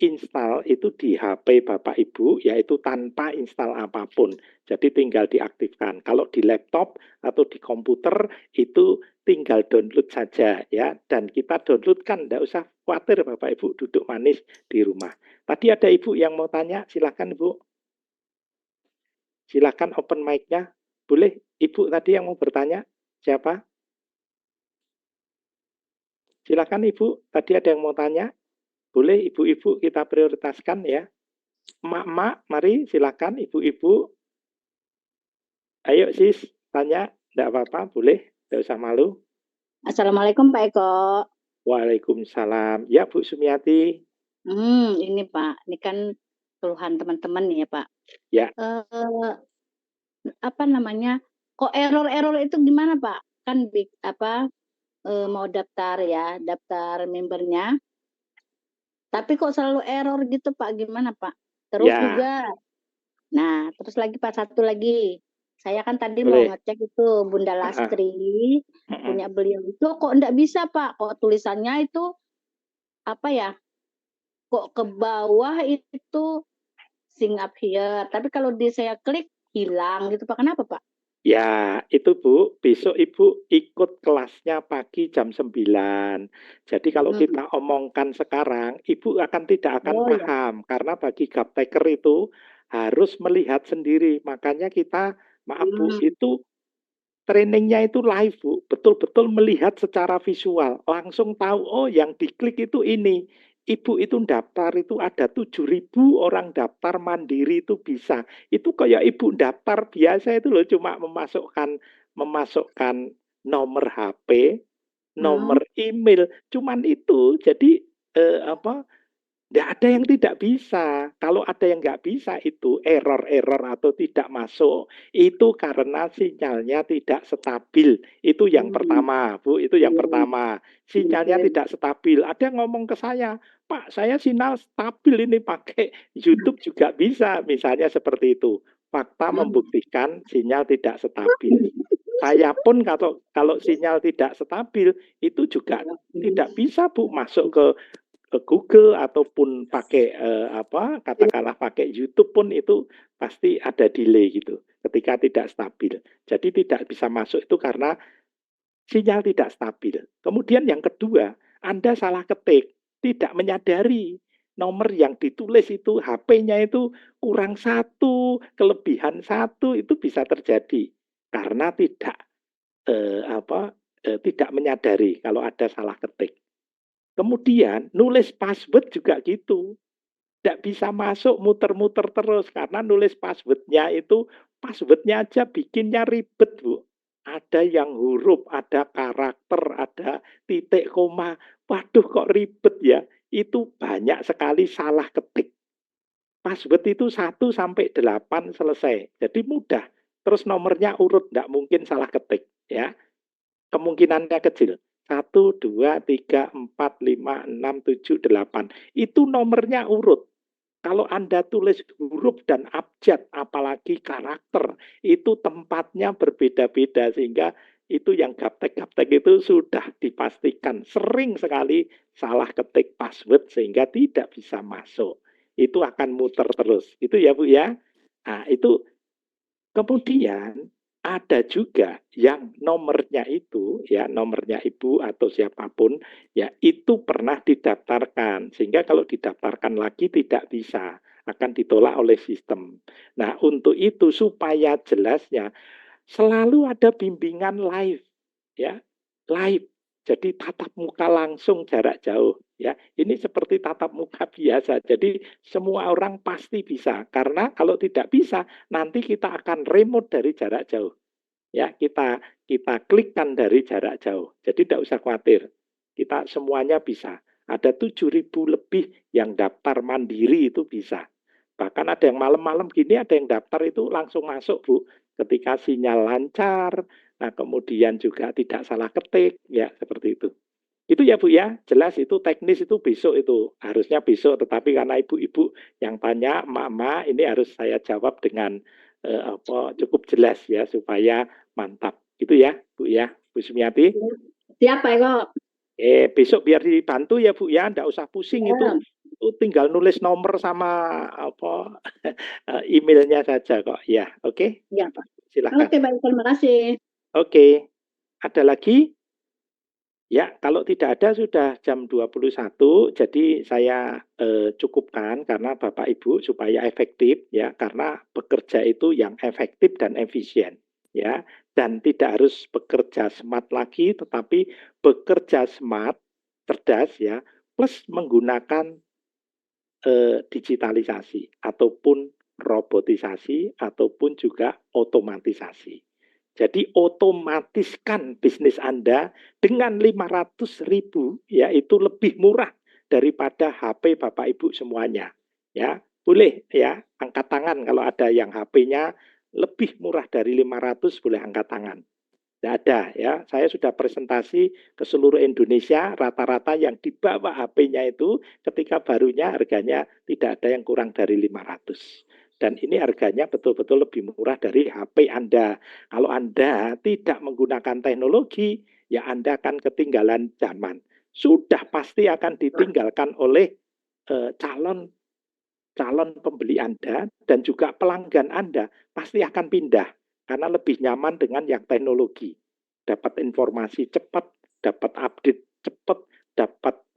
di HP Bapak Ibu yaitu tanpa install apapun. Jadi tinggal diaktifkan. Kalau di laptop atau di komputer itu tinggal download saja ya dan kita downloadkan, tidak usah khawatir Bapak Ibu duduk manis di rumah. Tadi ada Ibu yang mau tanya, silakan Ibu. Silakan open mic-nya. Boleh Ibu tadi yang mau bertanya? Siapa? Silakan Ibu, tadi ada yang mau tanya? Boleh Ibu-ibu kita prioritaskan ya. Emak-emak, mari silakan Ibu-ibu. Ayo sis, tanya. Tidak apa-apa, boleh. Tidak usah malu. Assalamualaikum Pak Eko. Waalaikumsalam. Ya Bu Sumiati. Ini Pak, ini kan keluhan teman-teman nih ya Pak. Ya. Apa namanya? Kok error itu gimana Pak? Kan mau daftar ya, daftar membernya. Tapi kok selalu error gitu Pak, gimana Pak? Terus Ya. juga, nah terus lagi Pak, satu lagi. Saya kan tadi Boleh. mau ngecek itu Bunda Lastri, punya beliau itu kok enggak bisa Pak, kok tulisannya itu apa ya? Kok ke bawah itu sing up here, tapi kalau saya klik hilang gitu Pak, kenapa Pak? Ya, itu Bu, besok Ibu ikut kelasnya pagi jam 9. Jadi kalau kita omongkan sekarang, Ibu tidak akan paham. Ya. Karena bagi gapteker itu harus melihat sendiri. Makanya kita, maaf Bu, itu trainingnya itu live Bu. Betul-betul melihat secara visual. Langsung tahu, oh yang diklik itu ini. Ibu itu daftar itu ada 7.000 orang daftar mandiri itu bisa. Itu kayak ibu daftar biasa itu loh, cuma memasukkan nomor HP, nomor email, cuman itu. Jadi tidak ada yang tidak bisa. Kalau ada yang nggak bisa itu error atau tidak masuk, itu karena sinyalnya tidak stabil. Itu yang pertama, Bu. Itu yang pertama. Sinyalnya tidak stabil. Ada yang ngomong ke saya, Pak, saya sinyal stabil ini pakai YouTube juga bisa. Misalnya seperti itu. Fakta membuktikan sinyal tidak stabil. Saya pun kalau sinyal tidak stabil, itu juga tidak bisa, Bu, masuk ke Google ataupun pakai katakanlah pakai YouTube pun itu pasti ada delay gitu ketika tidak stabil. Jadi tidak bisa masuk itu karena sinyal tidak stabil. Kemudian yang kedua, Anda salah ketik, tidak menyadari nomor yang ditulis itu HP-nya itu kurang 1, kelebihan 1 itu bisa terjadi karena tidak menyadari kalau ada salah ketik. Kemudian nulis password juga gitu. Tidak bisa masuk muter-muter terus karena nulis passwordnya itu passwordnya aja bikinnya ribet Bu. Ada yang huruf, ada karakter, ada titik koma. Waduh kok ribet ya. Itu banyak sekali salah ketik. Password itu 1 sampai 8 selesai. Jadi mudah. Terus nomornya urut, tidak mungkin salah ketik ya. Kemungkinannya kecil. 1, 2, 3, 4, 5, 6, 7, 8. Itu nomornya urut. Kalau Anda tulis huruf dan abjad, apalagi karakter, itu tempatnya berbeda-beda. Sehingga itu yang gaptek-gaptek itu sudah dipastikan. Sering sekali salah ketik password sehingga tidak bisa masuk. Itu akan muter terus. Itu ya Bu ya. Nah itu kemudian ada juga yang nomornya itu, ya nomornya ibu atau siapapun, ya itu pernah didaftarkan. Sehingga kalau didaftarkan lagi tidak bisa, akan ditolak oleh sistem. Nah untuk itu supaya jelasnya, selalu ada bimbingan live, ya live. Jadi tatap muka langsung jarak jauh. Ya, ini seperti tatap muka biasa. Jadi semua orang pasti bisa. Karena kalau tidak bisa, nanti kita akan remote dari jarak jauh. Ya, kita klikkan dari jarak jauh. Jadi tidak usah khawatir. Kita semuanya bisa. Ada 7.000 lebih yang daftar mandiri itu bisa. Bahkan ada yang malam-malam gini, ada yang daftar itu langsung masuk, Bu. Ketika sinyal lancar, nah kemudian juga tidak salah ketik, ya seperti itu. Itu ya Bu ya, jelas itu teknis itu besok itu, harusnya besok, tetapi karena ibu-ibu yang tanya, emak-emak, ini harus saya jawab dengan cukup jelas ya, supaya mantap. Itu ya Bu ya, Bu Sumiati. Siapa kok? Besok biar dibantu ya Bu ya, enggak usah pusing itu tinggal nulis nomor sama emailnya saja kok. Ya, oke. Ya, Pak. Silakan. Oke, baik, terima kasih. Oke. Ada lagi? Ya, kalau tidak ada sudah jam 21, jadi saya cukupkan karena Bapak Ibu supaya efektif ya, karena bekerja itu yang efektif dan efisien ya, dan tidak harus bekerja smart lagi, tetapi bekerja smart, cerdas ya, plus menggunakan digitalisasi ataupun robotisasi ataupun juga otomatisasi. Jadi otomatiskan bisnis Anda dengan 500.000 yaitu lebih murah daripada HP Bapak Ibu semuanya. Ya, boleh ya, angkat tangan kalau ada yang HP-nya lebih murah dari 500 boleh angkat tangan. Tidak ada ya, saya sudah presentasi ke seluruh Indonesia, rata-rata yang di bawah HP-nya itu ketika barunya harganya tidak ada yang kurang dari 500. Dan ini harganya betul-betul lebih murah dari HP Anda. Kalau Anda tidak menggunakan teknologi, ya Anda akan ketinggalan zaman. Sudah pasti akan ditinggalkan oleh calon pembeli Anda dan juga pelanggan Anda pasti akan pindah karena lebih nyaman dengan yang teknologi. Dapat informasi cepat, dapat update cepat, dapat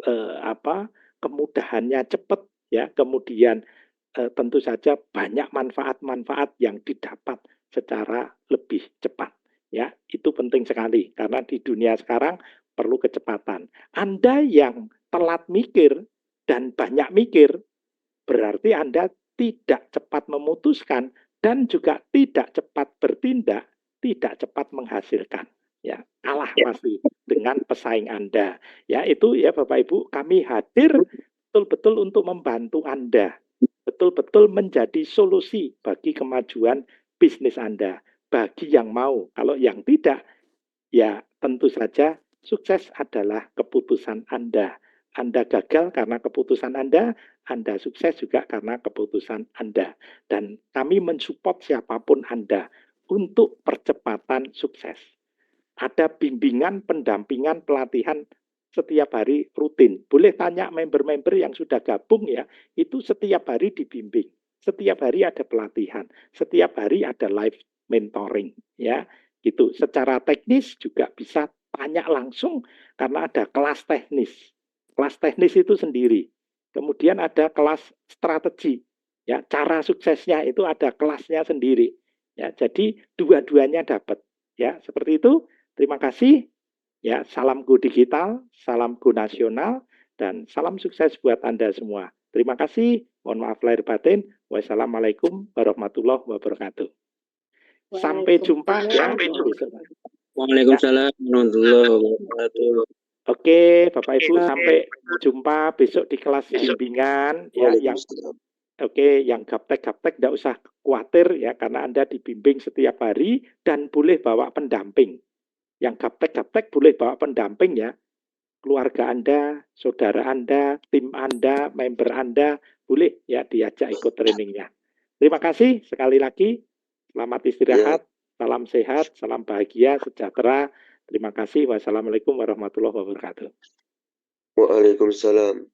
kemudahannya cepat ya. Kemudian tentu saja banyak manfaat-manfaat yang didapat secara lebih cepat. Ya, itu penting sekali karena di dunia sekarang perlu kecepatan. Anda yang telat mikir dan banyak mikir, berarti Anda tidak cepat memutuskan dan juga tidak cepat bertindak, tidak cepat menghasilkan. Ya, kalah pasti dengan pesaing Anda. Ya, itu ya Bapak Ibu, kami hadir betul-betul untuk membantu Anda. Betul-betul menjadi solusi bagi kemajuan bisnis Anda. Bagi yang mau, kalau yang tidak, ya tentu saja sukses adalah keputusan Anda. Anda gagal karena keputusan Anda sukses juga karena keputusan Anda. Dan kami mensupport siapapun Anda untuk percepatan sukses. Ada bimbingan, pendampingan, pelatihan setiap hari rutin. Boleh tanya member-member yang sudah gabung ya, itu setiap hari dibimbing. Setiap hari ada pelatihan, setiap hari ada live mentoring ya. Gitu. Secara teknis juga bisa tanya langsung karena ada kelas teknis. Kelas teknis itu sendiri. Kemudian ada kelas strategi. Ya, cara suksesnya itu ada kelasnya sendiri. Ya, jadi dua-duanya dapat. Ya, seperti itu. Terima kasih. Ya, salam go digital, salam go nasional, dan salam sukses buat Anda semua. Terima kasih. Mohon maaf lahir batin. Wassalamualaikum warahmatullahi wabarakatuh. Sampai jumpa ya. Waalaikumsalam warahmatullahi wabarakatuh. Oke, Bapak Ibu, sampai jumpa besok di kelas bimbingan ya, yang gaptek tidak usah khawatir ya, karena Anda dibimbing setiap hari dan boleh bawa pendamping. Yang gaptek boleh bawa pendamping ya. Keluarga Anda, saudara Anda, tim Anda, member Anda, boleh ya diajak ikut trainingnya. Terima kasih sekali lagi. Selamat istirahat, salam sehat, salam bahagia, sejahtera. Terima kasih. Wassalamualaikum warahmatullahi wabarakatuh. Waalaikumsalam.